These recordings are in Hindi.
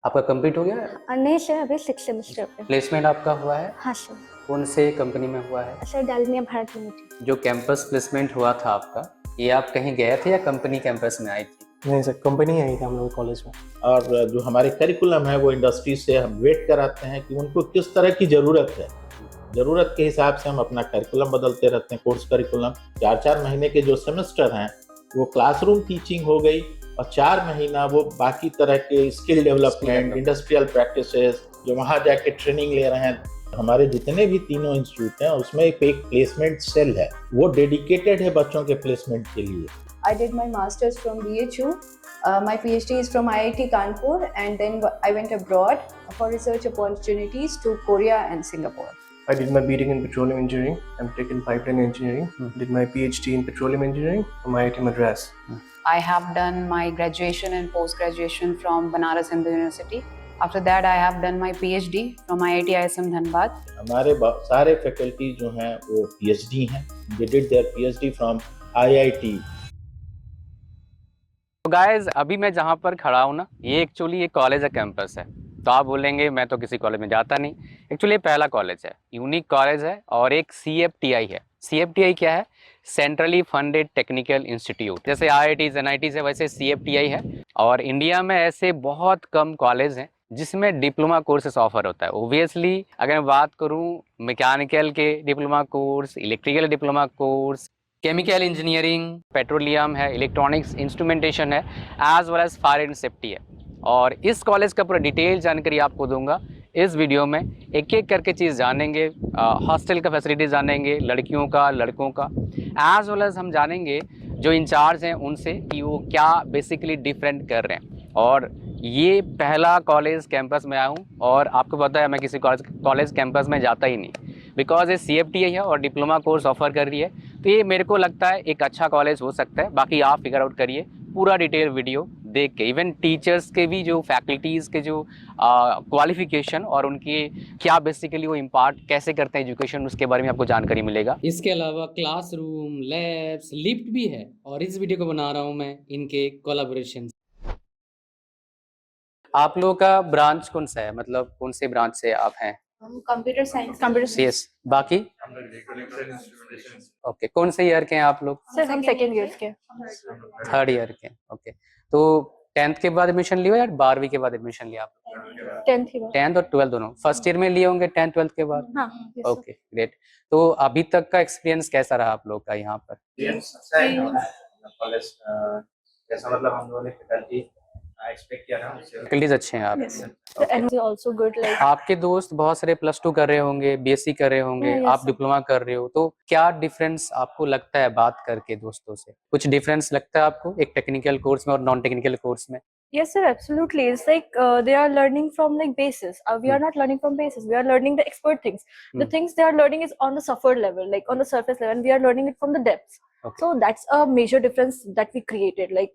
आपका कंप्लीट हो गया? नहीं सर, अभी 6 सेमेस्टर पे। प्लेसमेंट आपका हुआ है? हाँ सर। कौन से कंपनी में हुआ है? Sir Dalmia Bharat limited. जो कैंपस प्लेसमेंट हुआ था आपका, ये आप कहीं गए थे या कंपनी कैंपस में आई थी? नहीं सर, कंपनी आई थी हम लोग कॉलेज में। और जो हमारे करिकुलम है वो इंडस्ट्री से हम वेट कराते हैं कि उनको किस तरह की ज़रूरत है। ज़रूरत के हिसाब से हम अपना करिकुलम बदलते रहते हैं। कोर्स करिकुलम 4-4 महीने के जो सेमेस्टर हैं वो क्लासरूम टीचिंग हो गई, और 4 महीना वो बाकी तरह के स्किल डेवलपमेंट, इंडस्ट्रियल प्रैक्टिसेस जो वहाँ जाके ट्रेनिंग ले रहे हैं। हमारे जितने भी तीनों इंस्टीट्यूट हैं उसमें एक प्लेसमेंट सेल है, वो डेडिकेटेड है बच्चों के प्लेसमेंट के लिए। I did my master's from BHU. My PhD is from IIT Kanpur, and then I went abroad for research opportunities to Korea and Singapore. I did my BTech in petroleum engineering. I'm taking pipeline engineering. Did my PhD in petroleum engineering from IIT Madras. I have done my graduation and post-graduation from Banaras Hindu University. After that, I have done my PhD from IIT ISM Dhanbad. हमारे सारे फैकल्टी जो हैं वो PhD हैं। They did their PhD from IIT. तो गाइज अभी मैं जहाँ पर खड़ा हूँ ना, ये एक्चुअली एक कॉलेज है, कैंपस है। तो आप बोलेंगे मैं तो किसी कॉलेज में जाता नहीं। एक्चुअली ये पहला कॉलेज है, यूनिक कॉलेज है, और एक CFTI है। CFTI क्या है? Centrally funded technical institute. जैसे IITs NITs है, वैसे CFTI है। और इंडिया में ऐसे बहुत कम कॉलेज हैं जिसमें डिप्लोमा कोर्सेस ऑफर होता है। ओबियसली अगर मैं बात करूँ मैकेनिकल के diploma course, electrical diploma course, chemical engineering, petroleum है, इलेक्ट्रॉनिक्स इंस्ट्रूमेंटेशन है, as well as fire and safety है। और इस कॉलेज का पूरा डिटेल जानकारी आपको दूंगा इस वीडियो में। एक एक करके चीज़ जानेंगे, हॉस्टल का फैसिलिटीज़ जानेंगे, लड़कियों का, लड़कों का, एज वेल एज हम जानेंगे जो इंचार्ज हैं उनसे कि वो क्या बेसिकली डिफरेंट कर रहे हैं। और ये पहला कॉलेज कैंपस में आया हूँ, और आपको पता है मैं किसी कॉलेज कैंपस में जाता ही नहीं, बिकॉज ये CFTI है और डिप्लोमा कोर्स ऑफर कर रही है। तो ये मेरे को लगता है एक अच्छा कॉलेज हो सकता है। बाकी आप फिगर आउट करिए पूरा डिटेल वीडियो देख के। इवन टीचर्स के भी जो फैकल्टीज़ के जो क्वालिफिकेशन और उनके क्या बेसिकली वो इम्पार्ट कैसे करते हैं एजुकेशन, उसके बारे में आपको जानकारी मिलेगा। इसके अलावा क्लासरूम, लैब्स, लिफ्ट भी है, और इस वीडियो को बना रहा हूँ मैं इनके कोलैबोरेशन। आप लोगों का ब्रांच कौन सा है, मतलब कौन से ब्रांच से आप हैं? Computer science. Computer CS। बाकी ओके, कौन से ईयर के हैं आप लोग? सर हम सेकेंड ईयर के। 3rd ईयर के। ओके, तो 10th के बाद एडमिशन लिया या 12वीं के बाद एडमिशन लिया आप? 10th के बाद। 10th और 12th दोनों फर्स्ट ईयर में लिए होंगे 10th 12th के बाद? हाँ। Okay great. तो अभी तक का एक्सपीरियंस कैसा रहा आप लोग का यहाँ पर? कॉलेज जैसा मतलब हम लोगों ने फैकल्टी एक्सपेक्ट किया था उससे फैकल्टीज अच्छे हैं आप? And also good like आपके दोस्त बहुत सारे +2 कर रहे होंगे, BSc कर रहे होंगे, yes, आप sir. डिप्लोमा कर रहे हो, तो क्या डिफरेंस आपको लगता है बात करके दोस्तों से? कुछ डिफरेंस लगता है आपको एक टेक्निकल कोर्स में और नॉन टेक्निकल कोर्स में? Yes, sir, absolutely. It's like they are learning from like basis. We are not learning from basis. We are learning the expert things. The things they are learning is on the suffered level, like on the surface level, and we are learning it from the depths. Okay. So that's a major difference that we created. Like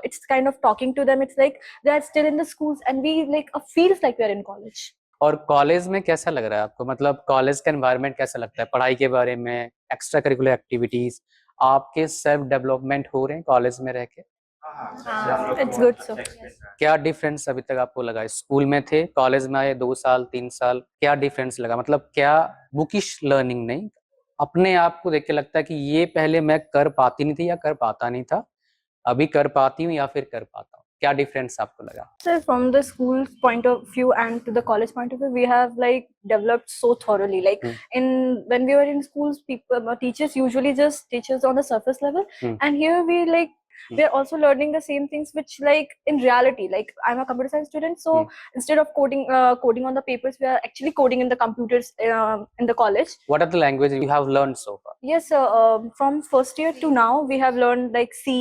it's kind of talking to them. It's like they are still in the schools, and we like feels like we are in college. और कॉलेज में कैसा लग रहा है आपको, मतलब कॉलेज का एनवायरनमेंट कैसा लगता है? पढ़ाई के बारे में, एक्स्ट्रा करिकुलर एक्टिविटीज, आपके सेल्फ डेवलपमेंट हो रहे हैं कॉलेज में रह के? It's good, sir. क्या डिफरेंस अभी तक आपको लगा? स्कूल में थे, कॉलेज में आए 2 साल 3 साल, क्या डिफरेंस लगा? मतलब क्या बुकिश लर्निंग नहीं, अपने आप को देख के लगता है कि ये पहले मैं कर पाती नहीं थी या कर पाता नहीं था, अभी कर पाती हूँ या फिर कर पाता हूँ? क्या डिफरेंस आपको लगा? So from the school point of view and to the college point of view, we have like developed so thoroughly. Like when we were in schools, teachers usually just teach us on the surface level, and here we are also learning the same things which like in reality, like I'm a computer science student, so instead of coding on the papers, we are actually coding in the computers in the college. What are the languages you have learned so far? Yes, from first year to now we have learned like C++,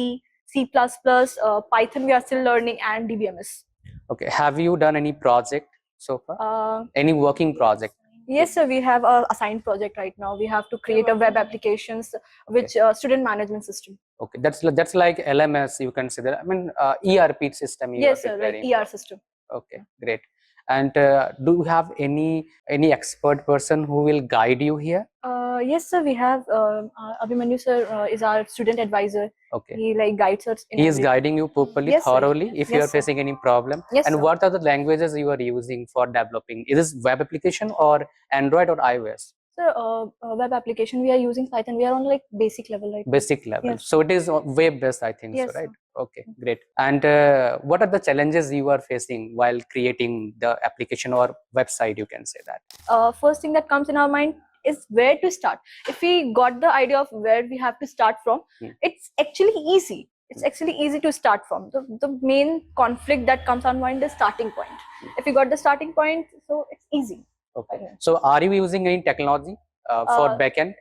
Python we are still learning, and DBMS. Okay, have you done any project so far? Any working project? Yes, sir, we have a assigned project right now. We have to create a web applications which student management system. Okay, that's like LMS you consider. I mean ERP system you Yes, are sir, like preparing. ER system. Okay, great. And do you have any expert person who will guide you here? Yes, sir. We have Abhimanyu sir is our student advisor. Okay. He like guides us in He is everything. guiding you properly, Yes, sir. thoroughly, if you Yes, are sir. facing any problem. Yes, And sir. what are the languages you are using for developing? Is this web application or Android or iOS? Sir, web application we are using Python. We are on like basic level, right? Basic level. Yes. So it is web based, I think. Yes, So, right? sir. Okay, great. And what are the challenges you are facing while creating the application or website? You can say that. First thing that comes in our mind is where to start. If we got the idea of where we have to start from, it's actually easy. It's actually easy to start from. The main conflict that comes on mind is starting point. If you got the starting point, so it's easy. Okay. Okay. So are you using any technology for backend?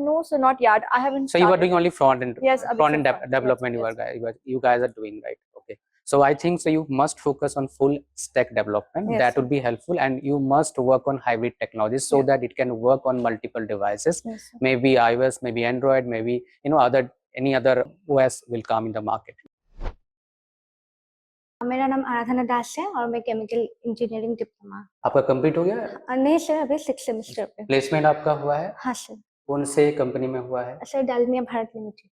No, sir, not yet. I haven't. So you are started. doing only front end. Yes, a bit front end of front. development. Yes, You guys are doing, right? Okay. So I think so. You must focus on full stack development. Yes, That sir. would be helpful, and you must work on hybrid technologies so Yeah. that it can work on multiple devices. Yes, sir. Maybe iOS, maybe Android, maybe any other OS will come in the market. मेरा नाम आराधना दास है और मैं केमिकल इंजीनियरिंग डिप्लोमा आपका कंप्लीट हो गया? नहीं सर अभी 6th सेमेस्टर पे प्लेसमेंट आपका हुआ है? हाँ सर कौन से कंपनी में हुआ है? सर डालमिया भारत लिमिटेड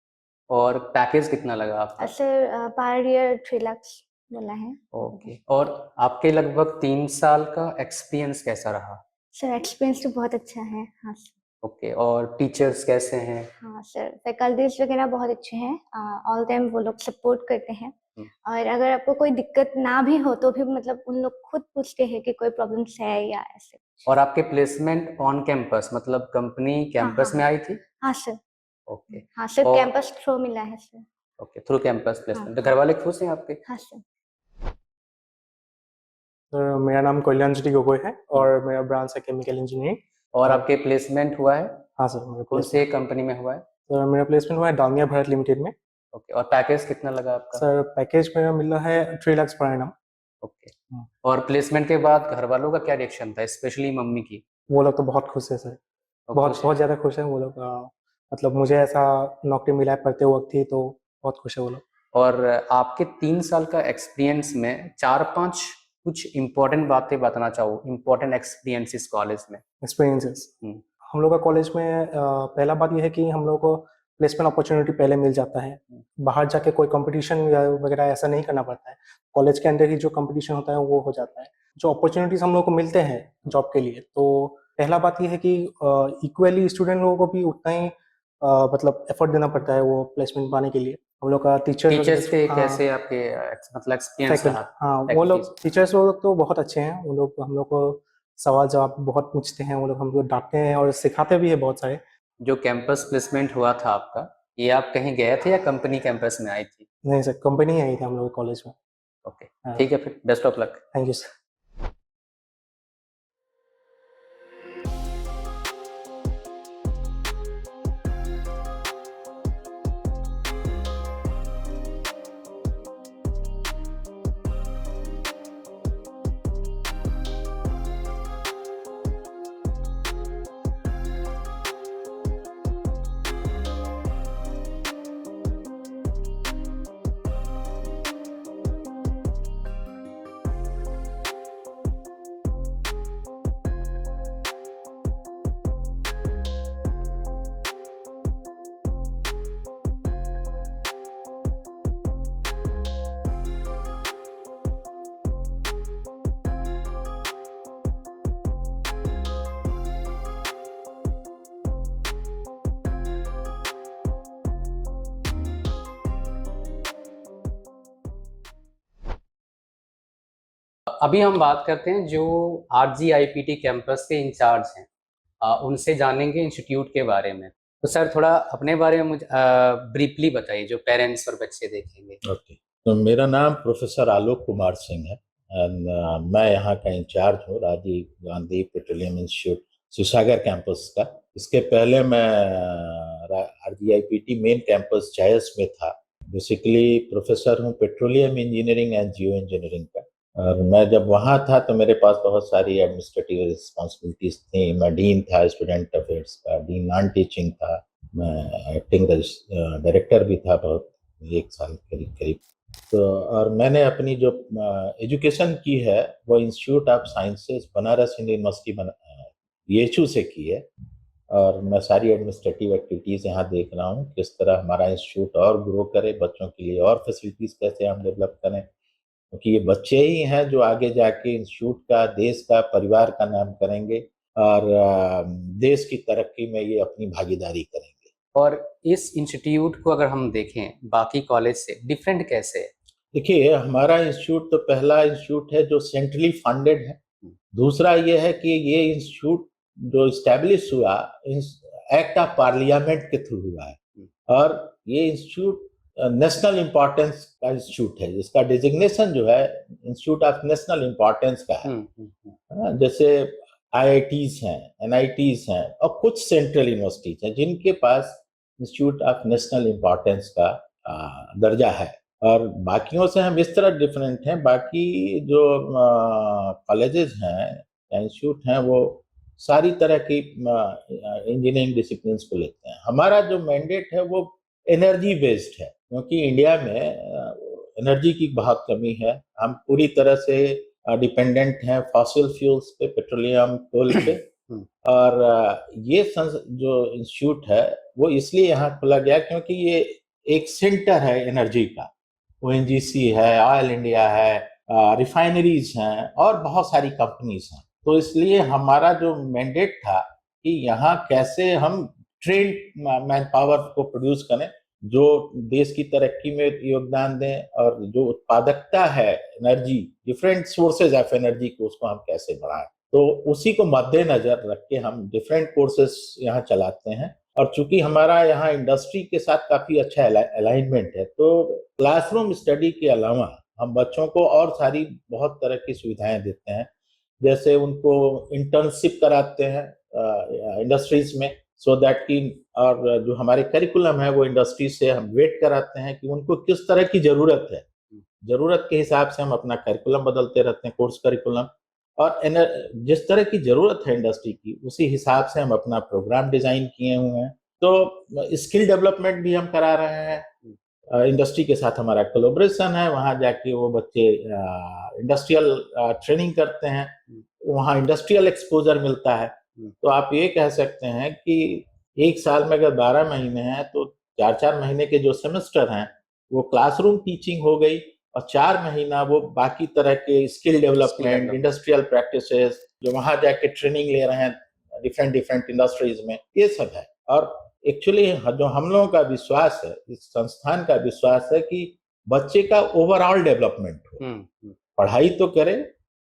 और पैकेज कितना लगा आपका? सर पर ईयर 3 लाख बोला है ओके। और आपके लगभग 3 साल का एक्सपीरियंस कैसा रहा? सर एक्सपीरियंस तो बहुत अच्छा है हाँ सर ओके। और टीचर्स कैसे हैं? हाँ सर फैकल्टीज वगैरह बहुत अच्छे हैं ऑल टाइम वो लोग सपोर्ट करते हैं और अगर आपको कोई दिक्कत ना भी हो तो भी मतलब उन लोग खुद पूछते हैं कि कोई प्रॉब्लम्स है या ऐसे। और आपके प्लेसमेंट ऑन कैंपस मतलब कंपनी कैंपस में आई थी? हाँ सर ओके। हाँ सर और- कैंपस थ्रू मिला है sir. Okay, through campus placement. हाँ। तो घर वाले खुश हैं आपके? हाँ सर सर मेरा नाम कल्याणज्योति गोगोई है और मेरा ब्रांच है केमिकल इंजीनियरिंग। और आपके प्लेसमेंट हुआ है? हाँ सर मेरा कौन से कंपनी में हुआ है? सर मेरा प्लेसमेंट हुआ है डालमिया भारत लिमिटेड में। ओके। और पैकेज कितना लगा आपका? सर पैकेज मेरा मिला है 3 लाख पर एनम। ओके। और प्लेसमेंट के बाद घर वालों का क्या रिएक्शन था, स्पेशली मम्मी की? वो लोग तो बहुत खुश है सर, वो बहुत खुश बहुत ज़्यादा खुश है वो लोग। मतलब मुझे ऐसा नौकरी मिला है पढ़ते वक्त ही, तो बहुत खुश है वो लोग। और आपके 3 साल का एक्सपीरियंस में 4-5 कुछ इम्पोर्टेंट बातें बताना चाहो, इम्पोर्टेंट एक्सपीरियंसेस कॉलेज में। एक्सपीरियंसेस हम्म। हम लोग का कॉलेज में पहला बात यह है कि हम लोग को प्लेसमेंट अपॉर्चुनिटी पहले मिल जाता है। बाहर जाके कोई कंपटीशन वगैरह ऐसा नहीं करना पड़ता है, कॉलेज के अंदर ही जो कंपटीशन होता है वो हो जाता है। जो अपॉर्चुनिटीज हम लोग को मिलते हैं जॉब के लिए, तो पहला बात यह है कि इक्वली स्टूडेंट लोगों को भी उतना ही मतलब एफर्ट देना पड़ता है वो प्लेसमेंट पाने के लिए। हम लोग का टीचर्स के हाँ, कैसे आपके मतलब एक्सपीरियंस रहा? हाँ वो लोग टीचर्स लोग तो बहुत अच्छे हैं। वो लोग हम लोग को सवाल जवाब बहुत पूछते हैं, वो लोग हमको डांटते हैं और सिखाते भी है बहुत सारे। जो कैंपस प्लेसमेंट हुआ था आपका, ये आप कहीं गए थे या कंपनी कैंपस में आई थी? नहीं सर, कंपनी आई थी हम लोग कॉलेज में। ओके, हाँ। ठीक है, फिर best of luck. Thank you sir. अभी हम बात करते हैं जो RGIPT कैंपस के इंचार्ज हैं, उनसे जानेंगे इंस्टीट्यूट के बारे में। तो सर थोड़ा अपने बारे में मुझे ब्रीफली बताइए, जो पेरेंट्स और बच्चे देखेंगे। ओके, तो मेरा नाम प्रोफेसर आलोक कुमार सिंह है एंड मैं यहाँ का इंचार्ज हूँ Rajiv Gandhi petroleum institute Sivasagar campus का। इसके पहले मैं RGIPT मेन कैंपस जायस में था। बेसिकली प्रोफेसर हूँ petroleum engineering and Jio engineering का। और मैं जब वहाँ था तो मेरे पास बहुत सारी एडमिनिस्ट्रेटिव रिस्पॉन्सिबिलिटीज थी। मैं डीन था स्टूडेंट अफेयर्स का, डीन नॉन टीचिंग था, मैं एक्टिंग डायरेक्टर भी था बहुत 1 साल करीब। तो और मैंने अपनी जो एजुकेशन की है वो institute of sciences Banaras Hindu university BHU से की है। और मैं सारी एडमिनिस्ट्रेटिव एक्टिविटीज़ यहाँ देख रहा हूँ, किस तरह हमारा इंस्टीट्यूट और ग्रो करे, बच्चों के लिए और फैसिलिटीज़ कैसे हम डेवलप करें, क्योंकि ये बच्चे ही हैं जो आगे जाके इंस्टीट्यूट का, देश का, परिवार का नाम करेंगे और देश की तरक्की में ये अपनी भागीदारी करेंगे। और इस इंस्टीट्यूट को अगर हम देखें बाकी कॉलेज से डिफरेंट कैसे है? देखिए, हमारा इंस्टीट्यूट तो पहला इंस्टीट्यूट है जो सेंट्रली फंडेड है। दूसरा ये है कि ये इंस्टीट्यूट जो इस्टेब्लिश हुआ एक्ट ऑफ पार्लियामेंट के थ्रू हुआ है, और ये इंस्टीट्यूट नेशनल इम्पोर्टेंस का इंस्टीट्यूट है, जिसका डिजिग्नेशन जो है इंस्टीट्यूट ऑफ नेशनल इम्पोर्टेंस का है। जैसे IITs हैं, NITs हैं और कुछ सेंट्रल यूनिवर्सिटीज हैं जिनके पास इंस्टीट्यूट ऑफ नेशनल इम्पोर्टेंस का दर्जा है। और बाकियों से हम इस तरह डिफरेंट हैं, बाकी जो कॉलेजेस हैं या इंस्टीट्यूट हैं वो सारी तरह की इंजीनियरिंग डिसिप्लिन को लेते हैं। हमारा जो मैंडेट है वो एनर्जी बेस्ड है, क्योंकि इंडिया में एनर्जी की बहुत कमी है। हम पूरी तरह से डिपेंडेंट हैं फॉसिल फ्यूल्स पे, पेट्रोलियम, कोल पे। और ये जो इंस्टीट्यूट है वो इसलिए यहाँ खोला गया क्योंकि ये एक सेंटर है एनर्जी का। ONGC है, ऑयल इंडिया है, रिफाइनरीज हैं और बहुत सारी कंपनीज हैं। तो इसलिए हमारा जो मैंडेट था कि यहाँ कैसे हम ट्रेंड मैन पावर को प्रोड्यूस करें जो देश की तरक्की में योगदान दें, और जो उत्पादकता है energy, different sources of energy को, उसको हम कैसे बढ़ाएं। तो उसी को मद्देनजर रख के हम डिफरेंट कोर्सेज यहाँ चलाते हैं। और चूंकि हमारा यहाँ इंडस्ट्री के साथ काफी अच्छा अलाइनमेंट है, तो क्लासरूम स्टडी के अलावा हम बच्चों को और सारी बहुत तरह की सुविधाएं देते हैं। जैसे उनको इंटर्नशिप कराते हैं इंडस्ट्रीज में, सो दैट कि, और जो हमारे करिकुलम है वो इंडस्ट्री से हम वेट कराते हैं कि उनको किस तरह की जरूरत है। जरूरत के हिसाब से हम अपना करिकुलम बदलते रहते हैं, कोर्स करिकुलम, और जिस तरह की जरूरत है इंडस्ट्री की उसी हिसाब से हम अपना प्रोग्राम डिजाइन किए हुए हैं। तो स्किल डेवलपमेंट भी हम करा रहे हैं। इंडस्ट्री के साथ हमारा कोलैबोरेशन है, वहाँ जाके वो बच्चे इंडस्ट्रियल ट्रेनिंग करते हैं, वहाँ इंडस्ट्रियल एक्सपोजर मिलता है। तो आप ये कह सकते हैं कि एक साल में अगर 12 महीने हैं तो 4-4 महीने के जो सेमेस्टर हैं वो क्लासरूम टीचिंग हो गई, और 4 महीना वो बाकी तरह के स्किल डेवलपमेंट, इंडस्ट्रियल प्रैक्टिसेस, जो वहां जाके ट्रेनिंग ले रहे हैं डिफरेंट इंडस्ट्रीज में, ये सब है। और एक्चुअली जो हम लोगों का विश्वास है, इस संस्थान का विश्वास है कि बच्चे का ओवरऑल डेवलपमेंट हो, पढ़ाई तो करे,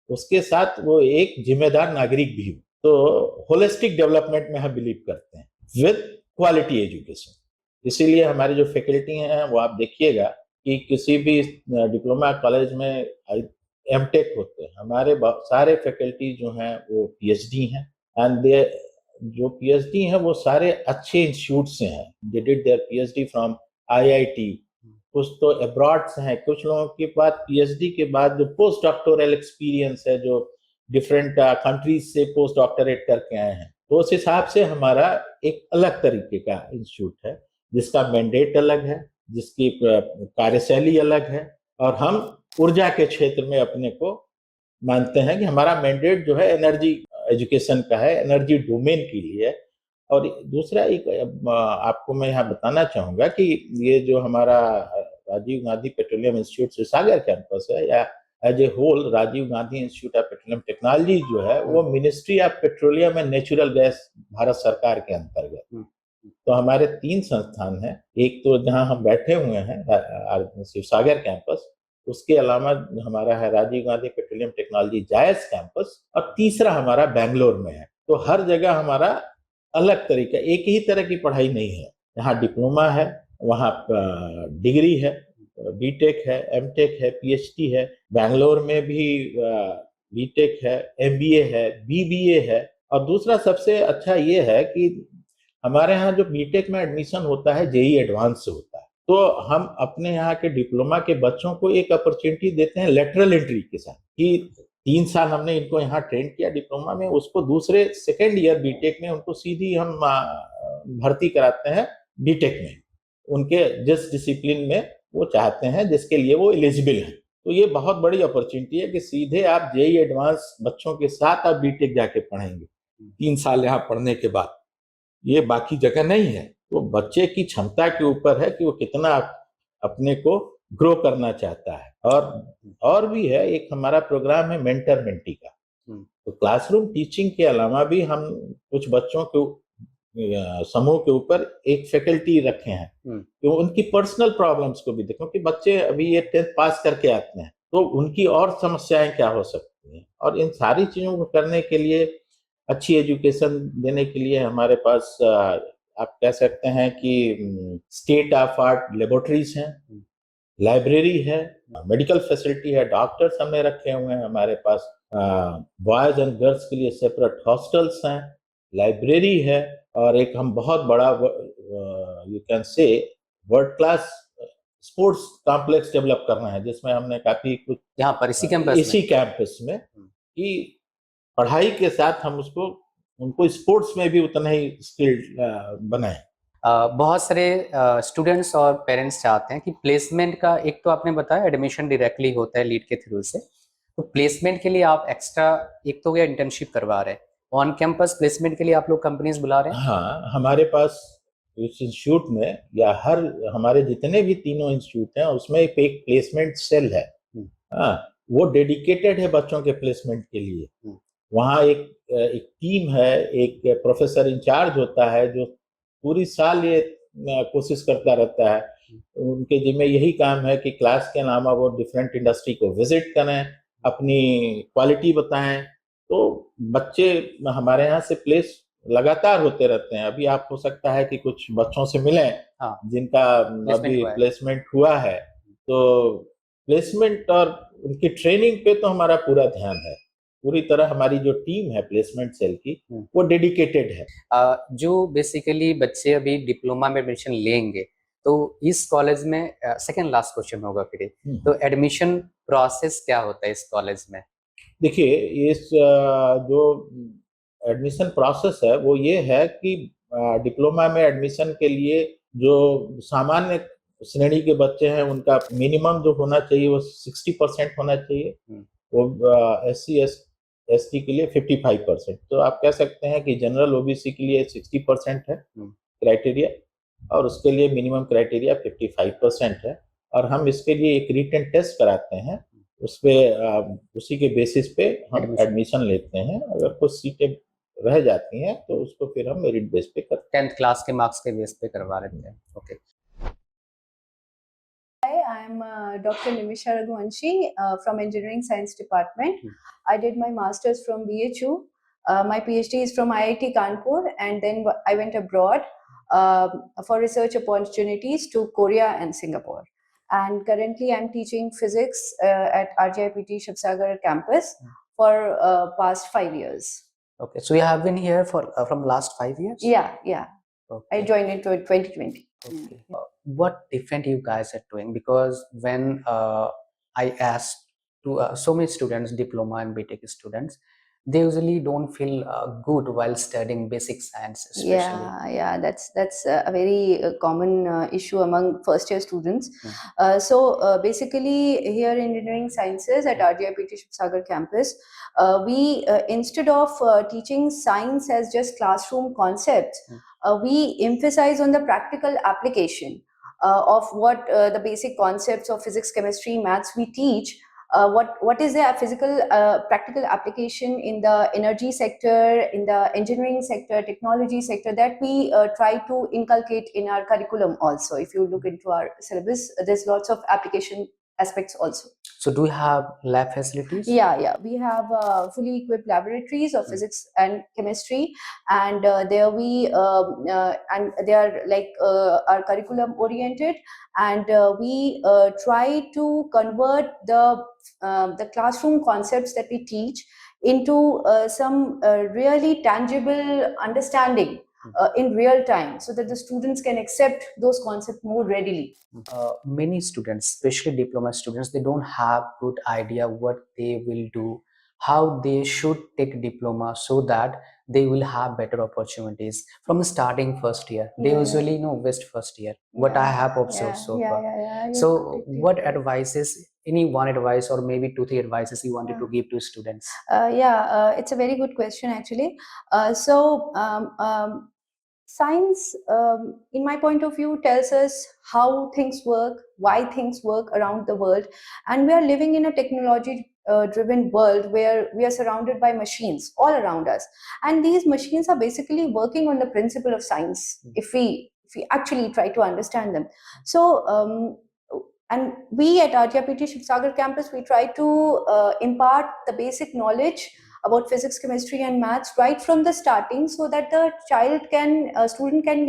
उसके साथ वो एक जिम्मेदार नागरिक भी हो। तो होलिस्टिक डेवलपमेंट में हम बिलीव करते हैं विद क्वालिटी एजुकेशन। इसीलिए हमारी जो फैकल्टी हैं वो आप देखिएगा कि किसी भी डिप्लोमा कॉलेज में MTech होते हैं, हमारे सारे फैकल्टी जो हैं वो PhD हैं, एंड दे जो PhD हैं वो सारे अच्छे इंस्टीट्यूट से हैं। They did their PhD from IIT, कुछ तो अब्रॉड से हैं, कुछ लोगों के पास PhD के बाद जो पोस्ट डॉक्टोरल एक्सपीरियंस है, जो डिफरेंट कंट्रीज से पोस्ट डॉक्टरेट करके आए हैं। तो उस हिसाब से हमारा एक अलग तरीके का इंस्टीट्यूट है, जिसका मैंडेट अलग है, जिसकी कार्यशैली अलग है, और हम ऊर्जा के क्षेत्र में अपने को मानते हैं कि हमारा मैंडेट जो है एनर्जी एजुकेशन का है, एनर्जी डोमेन के लिए। और दूसरा एक आपको मैं यहाँ बताना चाहूँगा कि ये जो हमारा Rajiv Gandhi petroleum institute Sagar campus है, या as a whole Rajiv Gandhi institute of petroleum technology जो है, वो ministry of petroleum and natural gas Bharat सरकार के अंतर्गत। तो हमारे 3 संस्थान हैं, एक तो जहां हम बैठे हुए हैं शिवसागर कैंपस, उसके अलावा हमारा है Rajiv Gandhi petroleum technology Jais campus, और तीसरा हमारा बेंगलोर में है। तो हर जगह हमारा अलग तरीका, एक ही तरह की पढ़ाई नहीं है। यहाँ डिप्लोमा है, वहाँ डिग्री है, BTech है, MTech है, PhD है, बेंगलोर में भी BTech है, MBA है, BBA है। और दूसरा सबसे अच्छा ये है कि हमारे यहाँ जो BTech में एडमिशन होता है JEE एडवांस से होता है, तो हम अपने यहाँ के डिप्लोमा के बच्चों को एक अपॉर्चुनिटी देते हैं लेटरल एंट्री के साथ, कि 3 साल हमने इनको यहाँ ट्रेन किया डिप्लोमा में, उसको दूसरे सेकेंड ईयर BTech में उनको सीधी हम भर्ती कराते हैं BTech में, उनके जिस डिसिप्लिन में वो चाहते हैं, जिसके लिए वो एलिजिबल हैं। तो ये बहुत बड़ी अपॉर्चुनिटी है कि सीधे आप जेई एडवांस बच्चों के साथ आप बीटेक जाके पढ़ेंगे 3 साल यहाँ पढ़ने के बाद। ये बाकी जगह नहीं है। तो बच्चे की क्षमता के ऊपर है कि वो कितना अपने को ग्रो करना चाहता है। और भी है, एक हमारा प्रोग्राम है मेंटर मेंटी का। तो क्लासरूम टीचिंग के अलावा भी हम कुछ बच्चों को समूह के ऊपर एक फैकल्टी रखे हैं, तो उनकी पर्सनल प्रॉब्लम्स को भी देखो कि बच्चे अभी ये 10th पास करके आते हैं, तो उनकी और समस्याएं क्या हो सकती हैं, और इन सारी चीजों को करने के लिए, अच्छी एजुकेशन देने के लिए हमारे पास आप कह सकते हैं कि स्टेट ऑफ आर्ट लेबोरेटरीज हैं, लाइब्रेरी है, मेडिकल फैसिलिटी है, डॉक्टर्स हमने रखे हुए हैं हमारे पास, बॉयज एंड गर्ल्स के लिए सेपरेट हॉस्टल्स हैं, लाइब्रेरी है, और एक हम बहुत बड़ा you can say world class sports complex develop करना है, जिसमें हमने काफी कुछ यहाँ पर इसी कैंपस में कि पढ़ाई के साथ हम उनको स्पोर्ट्स में भी उतना ही स्किल्ड बनाएं। बहुत सारे स्टूडेंट्स और पेरेंट्स चाहते हैं कि प्लेसमेंट का, एक तो आपने बताया एडमिशन डायरेक्टली होता है लीड के थ्रू से, तो प्लेसमेंट के लिए आप एक्स्ट्रा, एक तो गया इंटर्नशिप करवा रहे हैं, ऑन कैंपस प्लेसमेंट के लिए आप लोग कंपनीज बुला रहे हैं? हाँ, हमारे पास इस इंस्टीट्यूट में या हमारे जितने भी तीनों इंस्टीट्यूट हैं उसमें एक प्लेसमेंट सेल है। हाँ, वो डेडिकेटेड है बच्चों के प्लेसमेंट के लिए। वहाँ एक टीम है, एक प्रोफेसर इंचार्ज होता है जो पूरी साल ये कोशिश करता रहता है। उनके जिम्मे यही काम है कि क्लास के अलावा वो डिफरेंट इंडस्ट्री को विजिट करें, अपनी क्वालिटी बताएं। तो बच्चे हमारे यहाँ से प्लेस लगातार होते रहते हैं। अभी आप हो सकता है कि कुछ बच्चों से मिलें, हाँ, जिनका अभी प्लेसमेंट हुआ है, तो प्लेसमेंट और उनकी ट्रेनिंग पे तो हमारा पूरा ध्यान है। पूरी तरह हमारी जो टीम है प्लेसमेंट सेल की, वो डेडिकेटेड है। जो बेसिकली बच्चे अभी डिप्लोमा में एडमिशन लेंगे, तो इस कॉलेज में सेकंड लास्ट क्वेश्चन होगा फिर, तो एडमिशन प्रोसेस क्या होता है इस कॉलेज में? देखिए, इस जो एडमिशन प्रोसेस है वो ये है कि डिप्लोमा में एडमिशन के लिए जो सामान्य श्रेणी के बच्चे हैं उनका मिनिमम जो होना चाहिए वो 60% होना चाहिए, वो SC ST के लिए 55%। तो आप कह सकते हैं कि जनरल OBC के लिए 60% है क्राइटेरिया, और उसके लिए मिनिमम क्राइटेरिया 55% है। और हम इसके लिए एक रिटन टेस्ट कराते हैं, उसी के बेसिस पे हम एडमिशन लेते हैं। अगर कुछ सीटें रह जाती हैं तो उसको फिर हम मेरिट बेस पे करते हैं। 10th क्लास के मार्क्स के बेस पे करवा लेते हैं। Okay. Hi, I'm Dr. Nimisha Raghuvanshi from Engineering Science Department. I did my master's from BHU. My PhD is from IIT Kanpur, and then I went abroad for research opportunities to Korea and Singapore. And currently I'm teaching physics at RGIPT Shivsagar campus for past 5 years. Okay, so you have been here for from last 5 years? Yeah. Okay. I joined in 2020. Okay. What different you guys are doing? Because when I asked to so many students, diploma and BTech students, they usually don't feel good while studying basic science, especially. Yeah, that's a very common issue among first year students. So basically here in engineering sciences at RGIPT Shivsagar campus, we instead of teaching science as just classroom concepts, we emphasize on the practical application of what the basic concepts of physics, chemistry, maths we teach. What is the physical practical application in the energy sector, in the engineering sector, technology sector, that we try to inculcate in our curriculum also. If you look into our syllabus, there's lots of application aspects also. So do you have lab facilities? Yeah. We have fully equipped laboratories of physics and chemistry, and there we and they are like our curriculum oriented, and we try to convert the classroom concepts that we teach into some really tangible understanding in real time, so that the students can accept those concepts more readily. Many students, especially diploma students, they don't have good idea what they will do how they should take diploma so that they will have better opportunities from starting first year. They Yeah. usually waste first year, what I have observed so far. You're So completely what right. advices, any one advice or maybe 2 3 advices you wanted Yeah. to give to students? It's a very good question actually. Science, in my point of view, tells us how things work, why things work around the world, and we are living in a technology driven world where we are surrounded by machines all around us, and these machines are basically working on the principle of science if we actually try to understand them. So and we at RTIPT Shivsagar campus, we try to impart the basic knowledge about physics, chemistry, and maths right from the starting, so that the student can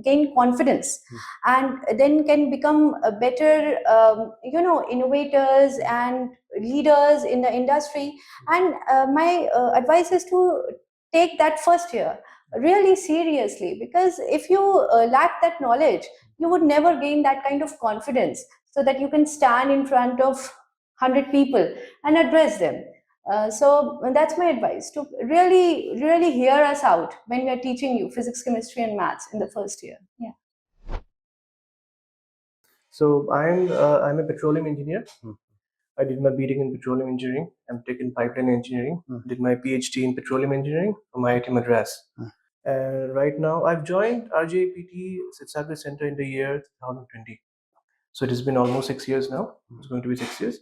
gain confidence, and then can become a better, innovators and leaders in the industry. And my advice is to take that first year really seriously, because if you lack that knowledge, you would never gain that kind of confidence, so that you can stand in front of 100 people and address them. So that's my advice, to really, really hear us out when we are teaching you physics, chemistry, and maths in the first year. Yeah. So I'm a petroleum engineer. I did my BTech in petroleum engineering. I'm taking pipeline engineering. Did my PhD in petroleum engineering from IIT Madras. And right now I've joined RJPT Shivsagar Center in the year 2020. So it has been almost 6 years now. It's going to be 6 years.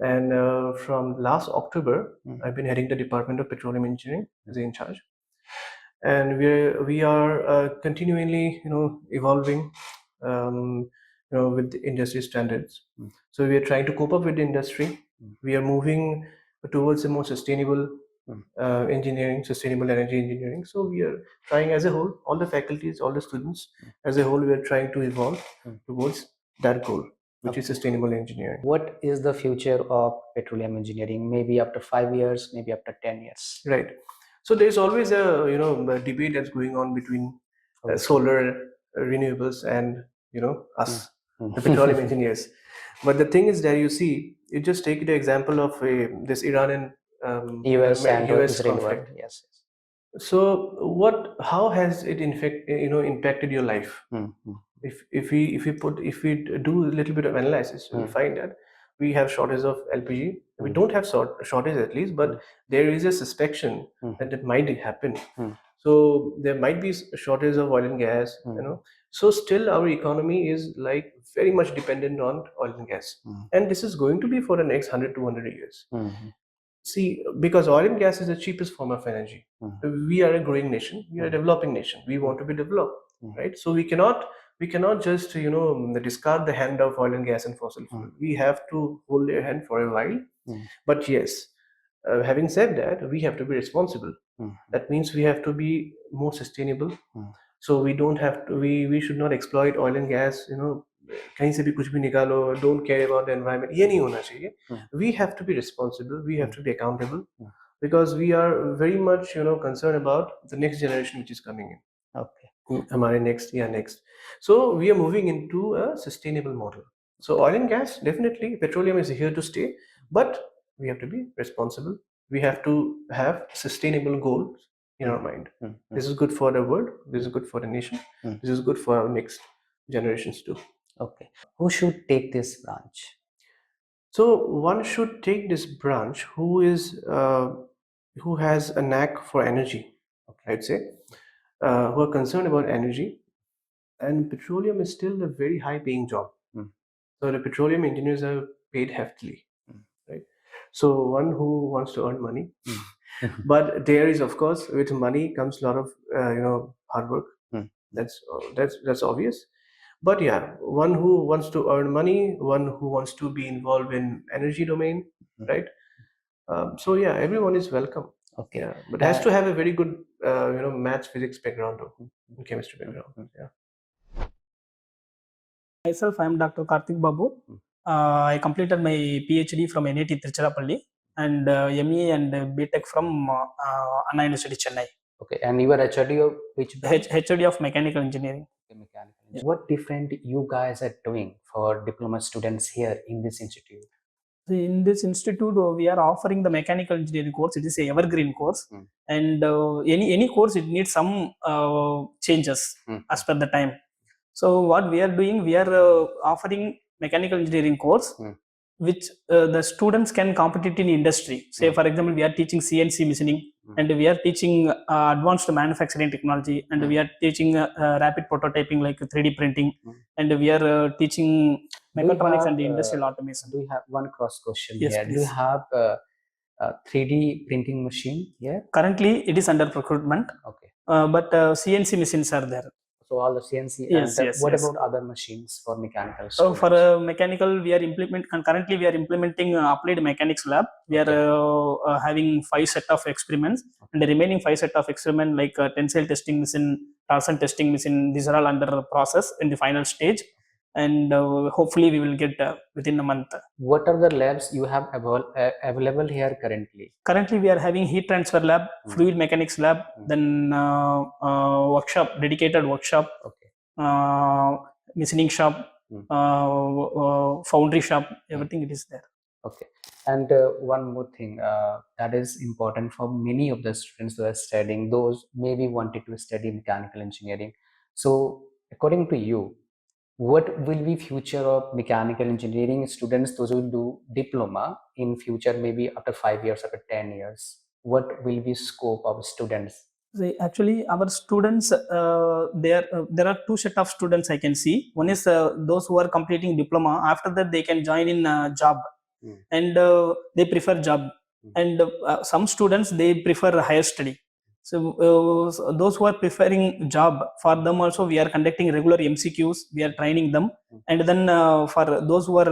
And from last October, I've been heading the Department of Petroleum Engineering as in charge. And we are continually, evolving, with the industry standards. So we are trying to cope up with the industry. We are moving towards a more sustainable engineering, sustainable energy engineering. So we are trying as a whole, all the faculties, all the students as a whole, we are trying to evolve towards that goal, which is sustainable engineering. What is the future of petroleum engineering, maybe after 5 years, maybe after 10 years? Right. So there's always a debate that's going on between solar, renewables, and us, the petroleum engineers. But the thing is that you just take the example of this Iran and US and US Israel conflict. war, yes. So how has it impacted your life? If we do a little bit of analysis, we find that we have shortage of LPG. We don't have shortage at least, but there is a suspicion that it might happen. So there might be shortage of oil and gas. So still our economy is like very much dependent on oil and gas, and this is going to be for the next 100 200 years. See, because oil and gas is the cheapest form of energy. We are a growing nation. We are a developing nation. We want to be developed, right? So we cannot just discard the hand of oil and gas and fossil fuel. We have to hold their hand for a while. But yes, having said that, we have to be responsible. That means we have to be more sustainable. So we don't have to. We should not exploit oil and gas. कहीं से भी कुछ भी निकालो, don't care about the environment. ये नहीं होना चाहिए. We have to be responsible. We have to be accountable, because we are very much concerned about the next generation which is coming in. Okay. हमारे next. So we are moving into a sustainable model. So oil and gas, definitely, petroleum is here to stay, but we have to be responsible. We have to have sustainable goals in our mind. This is good for the world. This is good for the nation. This is good for our next generations too. Okay. Who should take this branch? So one should take this branch who has a knack for energy. Okay. I'd say who are concerned about energy, and petroleum is still a very high-paying job. So the petroleum engineers are paid heftily, right? So one who wants to earn money, but there is, of course, with money comes a lot of hard work. That's obvious. But yeah, one who wants to earn money, one who wants to be involved in energy domain, right? So yeah, everyone is welcome. Okay. Yeah, but has to have a very good maths, physics background or chemistry background. Yeah. Myself, I am Dr. Karthik Babu. I completed my PhD from NIT Tiruchirappalli and ME and BTech from Anna University Chennai. Okay, and you are HOD of which branch? HOD of Mechanical Engineering. What different you guys are doing for diploma students here in this institute? In this institute, we are offering the mechanical engineering course. It is a evergreen course, Mm. and any course it needs some changes Mm. as per the time. So what we are doing, we are offering mechanical engineering course, Mm. which the students can compete in industry. Say for example, we are teaching CNC machining, and we are teaching advanced manufacturing technology, and we are teaching rapid prototyping like 3D printing, and we are teaching mechatronics and industrial automation. Do you have one cross question Yes, here? Do you please. have a 3D printing machine here? Currently, it is under procurement, Okay. but CNC machines are there. So all the CNC. Yes, And yes, what yes. about other machines for mechanical So for students? mechanical, currently we are implementing applied mechanics lab. We are having 5 set of experiments, and the remaining 5 set of experiment like tensile testing machine, torsion testing machine. These are all under process in the final stage, and hopefully we will get within a month. What are the labs you have available here currently? Currently, we are having heat transfer lab, fluid mechanics lab, then workshop, dedicated workshop, Okay. machining shop, foundry shop, everything it is there. Okay. And one more thing that is important for many of the students who are studying, those maybe wanted to study mechanical engineering. So according to you, what will be future of mechanical engineering students, those who will do diploma in future, maybe after 5 years, after 10 years? What will be scope of students? See, actually, our students, there are 2 set of students I can see. One is those who are completing diploma. After that, they can join in job, and they prefer job. And some students, they prefer higher study. So those who are preferring job, for them also we are conducting regular MCQs. We are training them, and then for those who are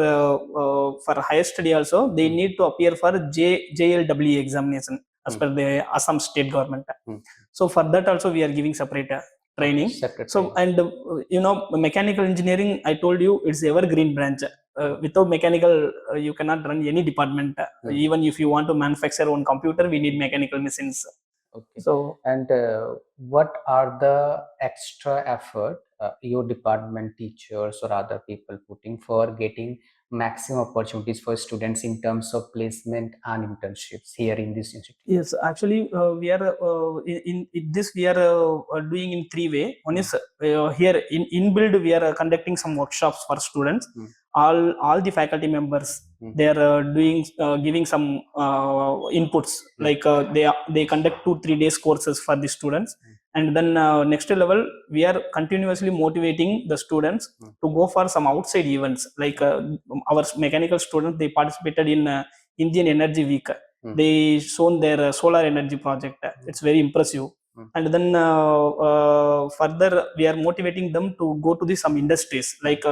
for higher study also, they need to appear for JLWE examination as per the Assam state government. So for that also we are giving separate training. Separate So training. and mechanical engineering, I told you, it's evergreen branch. Without mechanical, you cannot run any department. Even if you want to manufacture one computer, we need mechanical machines. Okay. So And what are the extra effort your department teachers or other people putting for getting maximum opportunities for students in terms of placement and internships here in this institute? yes, actually, we are in this we are doing in 3 way. One is here in build, we are conducting some workshops for students. All the faculty members, they are doing giving some inputs, like they conduct 2-3 days courses for the students. And then next level, we are continuously motivating the students to go for some outside events, like our mechanical students, they participated in Indian Energy Week. They shown their solar energy project. It's very impressive. And then further, we are motivating them to go to some industries, like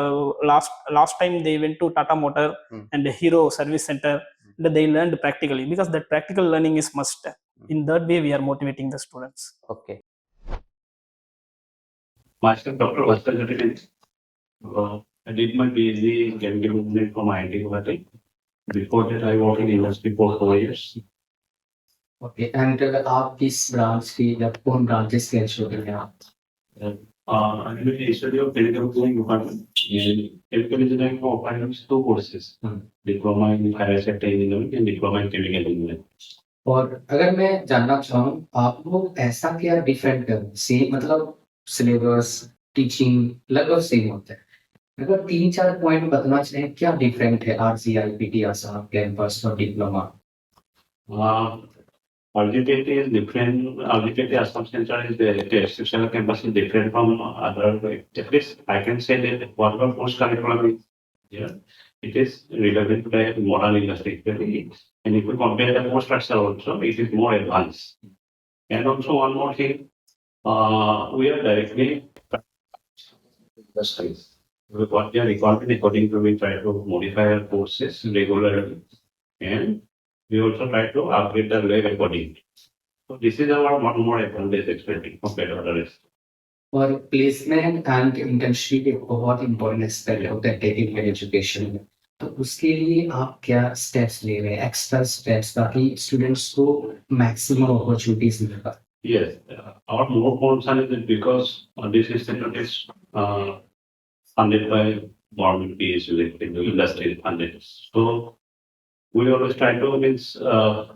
last time they went to Tata Motor and Hero Service Center, and they learned practically, because that practical learning is must. In that way, we are motivating the students. Okay. Myself, Dr. Oscar Jatikin. I did my PhD in chemical engineering from IIT Guwahati. Before that, I worked in industry for 4 years. Okay and आप किस ब्रांच की या कौन ब्रांचेस के स्टूडेंट हैं आप? I did a study of chemical engineering department. In chemical engineering, we offer 2 courses: diploma in fire safety engineering and diploma in chemical engineering. और अगर मैं जानना चाहूँ, आप लोग ऐसा क्या डिफरेंट कर सेम, मतलब सिलेबस, टीचिंग लगभग सेम होता है, अगर 3-4 पॉइंट बताना चाहें क्या डिफरेंट है RGIPT आसाम कैंपस और diploma? RGPT is different. RGPT Assam Center is the exceptional campus is different from other. At least I can say that whatever post curriculum is here, it is relevant to the modern industry. And if you compare the post structure also, it is more advanced. And also one more thing, we are directly industries. What they are required according to, we try to modify our courses regularly, and we also try to upgrade the lab accordingly. So this is our one more advantage expecting compared to the rest. और प्लेसमेंट एंड इंटर्नशिप एक बहुत इंपॉर्टेंट एस्पेक्ट होता है टेक्निकल एजुकेशन में, तो उसके लिए आप क्या स्टेप्स ले रहे हैं, एक्स्ट्रा स्टेप्स, ताकि स्टूडेंट्स को मैक्सिमम अपॉर्चुनिटीज मिल पाए? Yes, our more concern is that because this institute is funded by government PSU, like the industry funded. So we always try to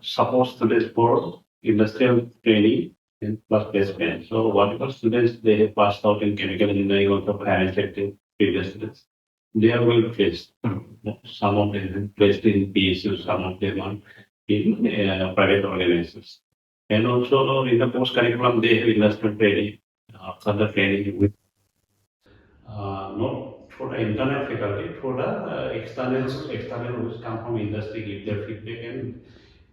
support students for industrial training and plus placement. So whatever students they have passed out in chemical engineering or fire and safety previous students, they are well placed. Some of them are placed in PSU, some of them are in private organizations. And also in the post curriculum, they have industrial training, further training with not for the internal faculty, for the external who come from industry, give their feedback, and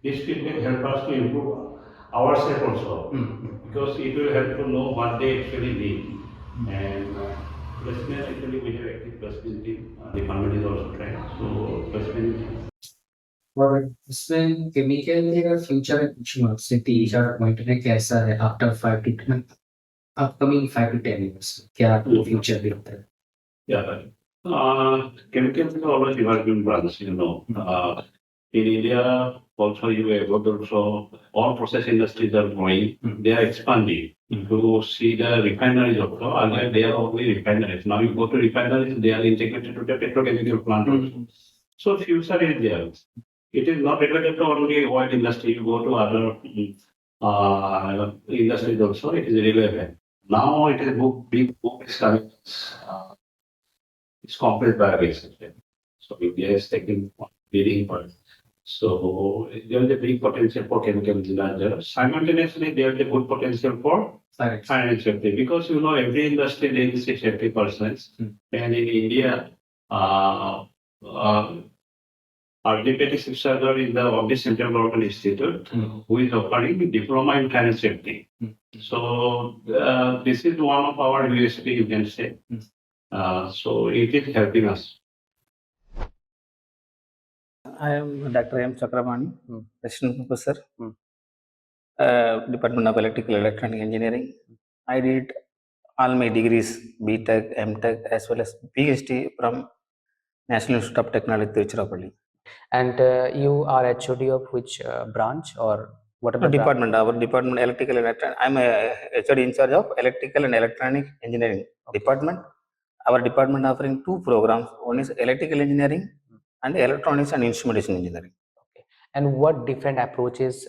this feedback help us to improve ourselves also, because it will help to know what they actually need. And placement, actually we have active placement team, department is also trained, so placement. और इसमें केमिकल का फ्यूचर में कुछ मार्क्स से 3-4 पॉइंट में कैसा है after 5 to upcoming 5 to 10 years, क्या आपको फ्यूचर दिखता है? Yeah, chemicals is always developing branch, you know. In India, also you have also all process industries are growing, they are expanding. If you see the refineries also, earlier they are only refineries. Now you go to refineries, they are integrated to the petrochemical plant also. So future is there. It is not related to only oil industry. You go to other industries also, it is relevant. Now it is big boom is coming. It's complex biogas. So India is taking leading part. So there is a big potential for chemical engineers. Simultaneously, there is a good potential for finance safety, because you know every industry needs a safety persons. And in India, RDPT Shivsagar is the Central Government Institute who is offering diploma in finance safety. So this is one of our USP, you can say. So it is helping us. I am Dr. M. Chakramani, Assistant Professor, Department of Electrical and Electronic Engineering. I did all my degrees, BTech, MTech, as well as PhD from National Institute of Technology, Tiruchirappalli. And you are HOD of which branch, or what are the department? Our department, Electrical and Electronic. I'm a HOD in charge of Electrical and Electronic Engineering department. Our department offering 2 programs. One is Electrical Engineering and Electronics and Instrumentation Engineering. Okay. And what different approaches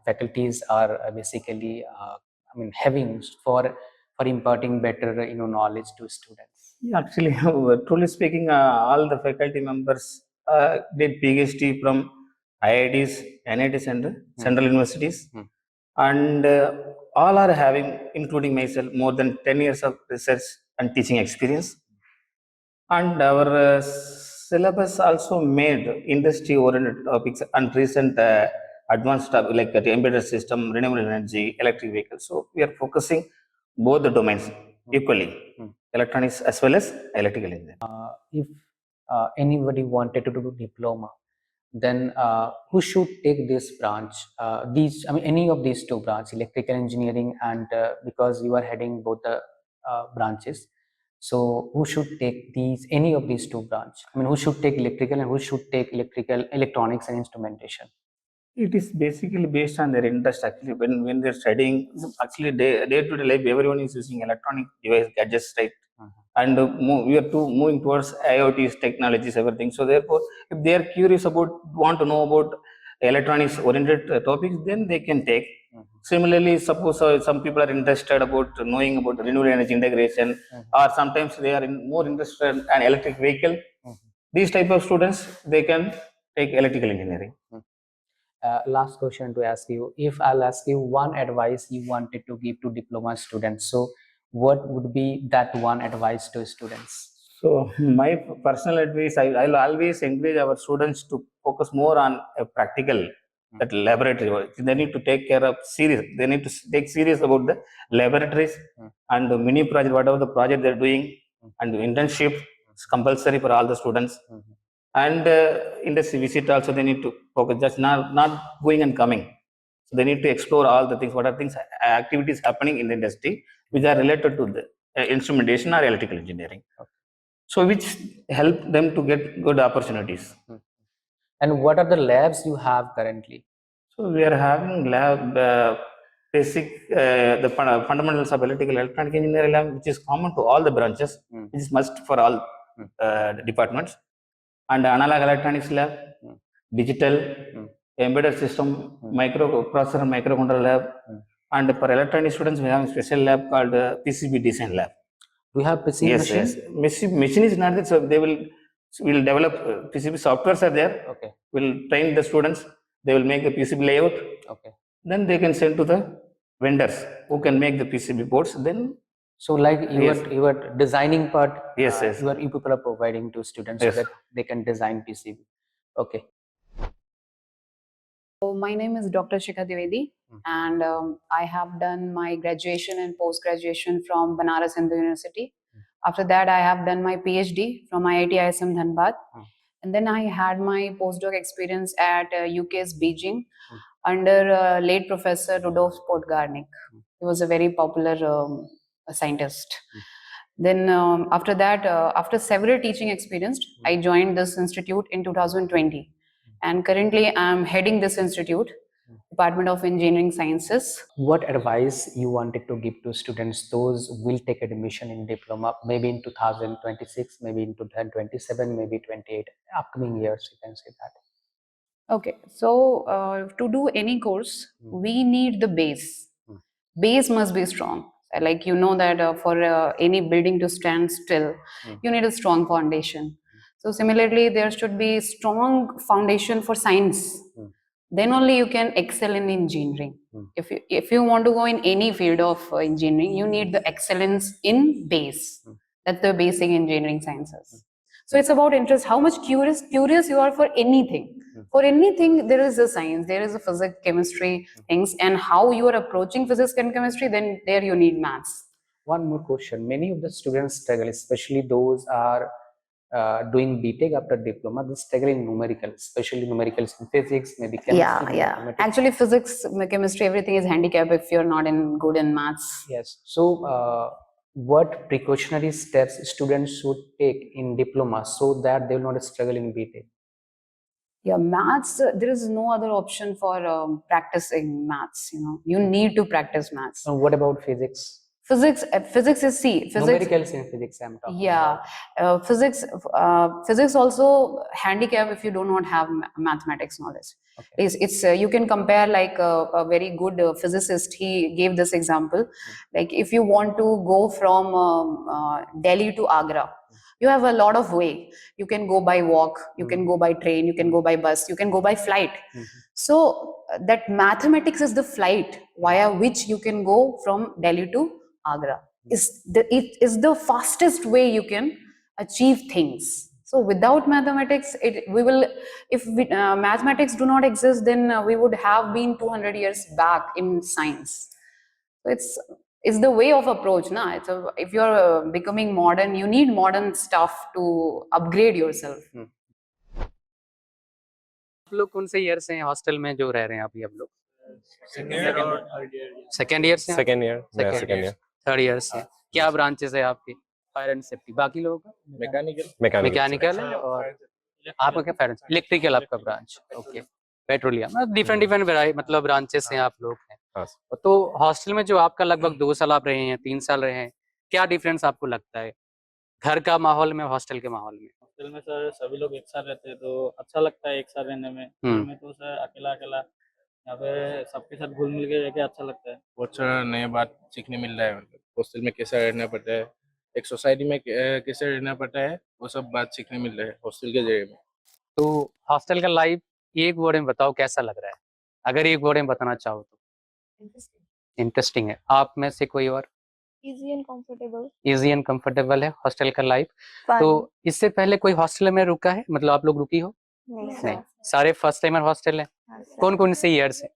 faculties are basically having for imparting better knowledge to students? Actually, truly speaking, all the faculty members did PhD from IITs, NITs, and central universities, and all are having, including myself, more than 10 years of research and teaching experience. And our syllabus also made industry-oriented topics and recent advanced topics like the embedded system, renewable energy, electric vehicles. So we are focusing both the domains equally, electronics as well as electrical engineering. If anybody wanted to do diploma, then who should take this branch? Any of these 2 branches, electrical engineering and because you are heading both the branches. So who should take any of these 2 branches? Who should take electrical and who should take electronics and instrumentation? It is basically based on their interest. Actually, when they're studying, actually day-to-day life, everyone is using electronic device gadgets, right? And we are moving towards IoT technologies, everything. So therefore, if they are curious want to know about electronics oriented topics, then they can take. Similarly, suppose some people are interested about knowing about renewable energy integration, or sometimes they are more interested in an electric vehicle. These type of students, they can take electrical engineering. Last question to ask you. If I'll ask you one advice you wanted to give to diploma students, so what would be that one advice to students? So my personal advice, I'll always encourage our students to focus more on a practical, that laboratory work. They need to take care of serious. They need to take serious about the laboratories and the mini project, whatever the project they're doing, and the internship is compulsory for all the students. And industry visit also, they need to focus, just not going and coming. So they need to explore all the things, what are things, activities happening in the industry which are related to the instrumentation or electrical engineering. So which help them to get good opportunities. And what are the labs you have currently? So we are having lab, basic, the fundamentals of electrical electronic engineering lab, which is common to all the branches, which is must for all departments. And analog electronics lab, digital, Hmm. embedded system, microprocessor, microcontroller lab, and for electronic students we have a special lab called PCB design lab. Do you have PCB Yes, machine? yes. Machine is not that, so they will develop PCB softwares are there. Okay. Will train the students. They will make the PCB layout. Okay. Then they can send to the vendors who can make the PCB boards. Then So like Yes. you are designing part. Yes, yes. You people are providing to students Yes. so that they can design PCB. Okay. So my name is Dr. Shikha Dwivedi, and I have done my graduation and post-graduation from Banaras Hindu University. After that, I have done my PhD from IIT ISM Dhanbad. And then I had my postdoc experience at UK's Beijing under late Professor Rudolf Podgornik. He was a very popular scientist. Then after that, after several teaching experience, I joined this institute in 2020. And currently I'm heading this institute, Department of Engineering Sciences. What advice you wanted to give to students those will take admission in diploma maybe in 2026, maybe in 2027, maybe 28 upcoming years, you can say that. Okay, so to do any course, we need the base. Base must be strong. Like you know that for any building to stand still, you need a strong foundation. So similarly, there should be strong foundation for science. Then only you can excel in engineering. If you want to go in any field of engineering, you need the excellence in base. That's the basic engineering sciences. So it's about interest, how much curious you are for anything. For anything, there is a science, there is a physics, chemistry, things, and how you are approaching physics and chemistry, then there you need maths. One more question. Many of the students struggle, especially those are doing BTech after diploma, they struggle in numerical, especially numericals in physics, maybe chemistry. Yeah. Actually, physics, chemistry, everything is handicap if you're not good in maths. Yes. So, what precautionary steps students should take in diploma so that they will not struggle in BTech? Yeah, maths, there is no other option for practicing maths. You need to practice maths. And what about physics? Physics is C. Numericals in physics, I'm talking. Yeah, physics also handicap if you do not have mathematics knowledge. Okay. It's you can compare like a very good physicist. He gave this example. Like if you want to go from Delhi to Agra, you have a lot of way. You can go by walk, you can go by train, you can go by bus, you can go by flight. So that mathematics is the flight via which you can go from Delhi to Agra. It is the fastest way you can achieve things. So without mathematics, mathematics do not exist, then we would have been 200 years back in science. So it's the way of approach, na? If you're becoming modern, you need modern stuff to upgrade yourself. आप लोग कौन से ईयर से हैं हॉस्टल में जो रह रहे हैं अभी आप लोग? सेकेंड ईयर से? सेकेंड ईयर थर्ड ईयर से। क्या ब्रांचेस है आपकी? Fire and safety. बाकी लोगों का मैकेनिकल है और आपका क्या फायर इलेक्ट्रिकल आपका ब्रांच। ओके, पेट्रोलियम, डिफरेंट मतलब ब्रांचेस हैं आप लोग हैं। तो हॉस्टल में जो आपका लगभग 2 साल आप रहे हैं, 3 साल रहे हैं, क्या डिफरेंस आपको लगता है घर का माहौल में, हॉस्टल के माहौल में? हॉस्टल में सर सभी लोग एक साथ रहते हैं तो अच्छा लगता है एक साथ रहने में। में तो सर अकेला यहाँ पे सबके साथ घुल मिल के रह के अच्छा लगता है। बहुत सारा नया बात सीखने मिल रहा है। हॉस्टल में कैसा रहना पड़ता है, एक सोसाइटी में कैसे रहना पड़ता है, वो सब बात सीखने मिल रहा है हॉस्टल के जरिए में। तो हॉस्टल का लाइफ एक वर्ड में बताओ कैसा लग रहा है, अगर एक वर्ड में बताना चाहो तो? इंटरेस्टिंग है। आप में से कोई और? Easy and comfortable. Easy and comfortable है हॉस्टल का लाइफ। तो इससे पहले कोई हॉस्टल में रुका है, मतलब आप लोग रुकी हो? नहीं, सारे फर्स्ट टाइमर हॉस्टल है। कौन कौन से ईयर से?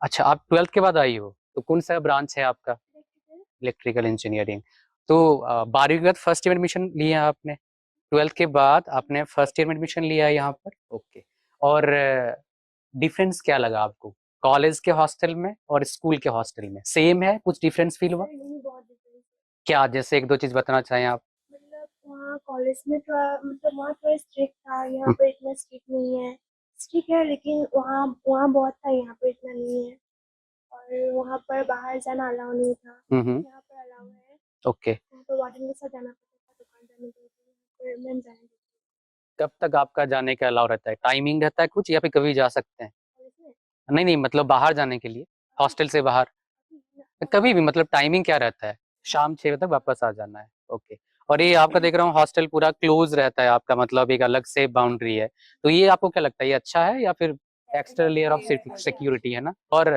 अच्छा, आप 12th के बाद आई हो, तो कौन सा ब्रांच है आपका? Electrical engineering. तो 12वीं के बाद फर्स्ट ईयर में एडमिशन लिया आपने, 12th के बाद आपने फर्स्ट ईयर में एडमिशन लिया यहाँ पर। ओके, और डिफरेंस क्या लगा आपको कॉलेज के हॉस्टल में और स्कूल के हॉस्टल में? सेम है, कुछ डिफरेंस फील हुआ? क्या, जैसे 1-2 चीज बताना चाहें आप? मतलब वहाँ कॉलेज में वहाँ थोड़ा स्ट्रिक्ट था, यहाँ पर इतना स्ट्रिक्ट नहीं है। स्ट्रिक्ट है लेकिन वहाँ बहुत था, यहाँ पर इतना नहीं है। और वहाँ पर बाहर जाना अलाउ नहीं था, यहाँ पर अलाउ है। ओके, तो वार्डन के साथ जाना पड़ता था, दुकान जाने के लिए मैम जाने। कब तक आपका जाने का अलाउ रहता है? टाइमिंग रहता है कुछ या फिर कभी जा सकते हैं? नहीं, नहीं मतलब बाहर जाने के लिए, हॉस्टल से बाहर? कभी भी मतलब टाइमिंग क्या रहता है? शाम 6 बजे तक वापस आ जाना है, ओके। और ये आपका देख रहा हूँ हॉस्टल पूरा क्लोज़ रहता है आपका मतलब एक अलग से बाउंड्री है। तो ये आपको क्या लगता है ये अच्छा है या फिर एक्स्ट्रा लेयर ऑफ सिक्योरिटी है ना? और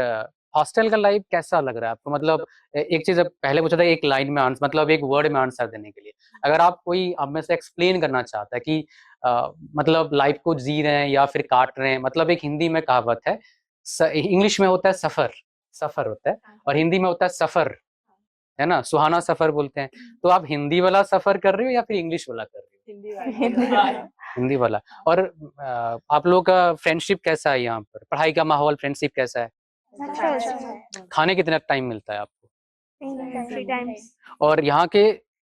हॉस्टल का लाइफ कैसा लग रहा है आपको? मतलब एक चीज़ पहले पूछा था एक लाइन में आंसर मतलब एक वर्ड में आंसर देने के लिए। अगर आप कोई आप में से एक्सप्लेन करना चाहता है कि मतलब लाइफ को जी रहे हैं या फिर काट रहे हैं, मतलब एक हिंदी में कहावत है इंग्लिश में होता है सफ़र, सफ़र होता है और हिंदी में होता है सफ़र, है ना? सुहाना सफ़र बोलते हैं। तो आप हिंदी वाला सफ़र कर रहे हो या फिर इंग्लिश वाला कर रहे हो? हिंदी वाला। और आप लोगों का फ्रेंडशिप कैसा है यहाँ पर? पढ़ाई का माहौल, फ्रेंडशिप कैसा है? खाने कितना टाइम मिलता है आपको? 3 टाइम्स। और यहाँ के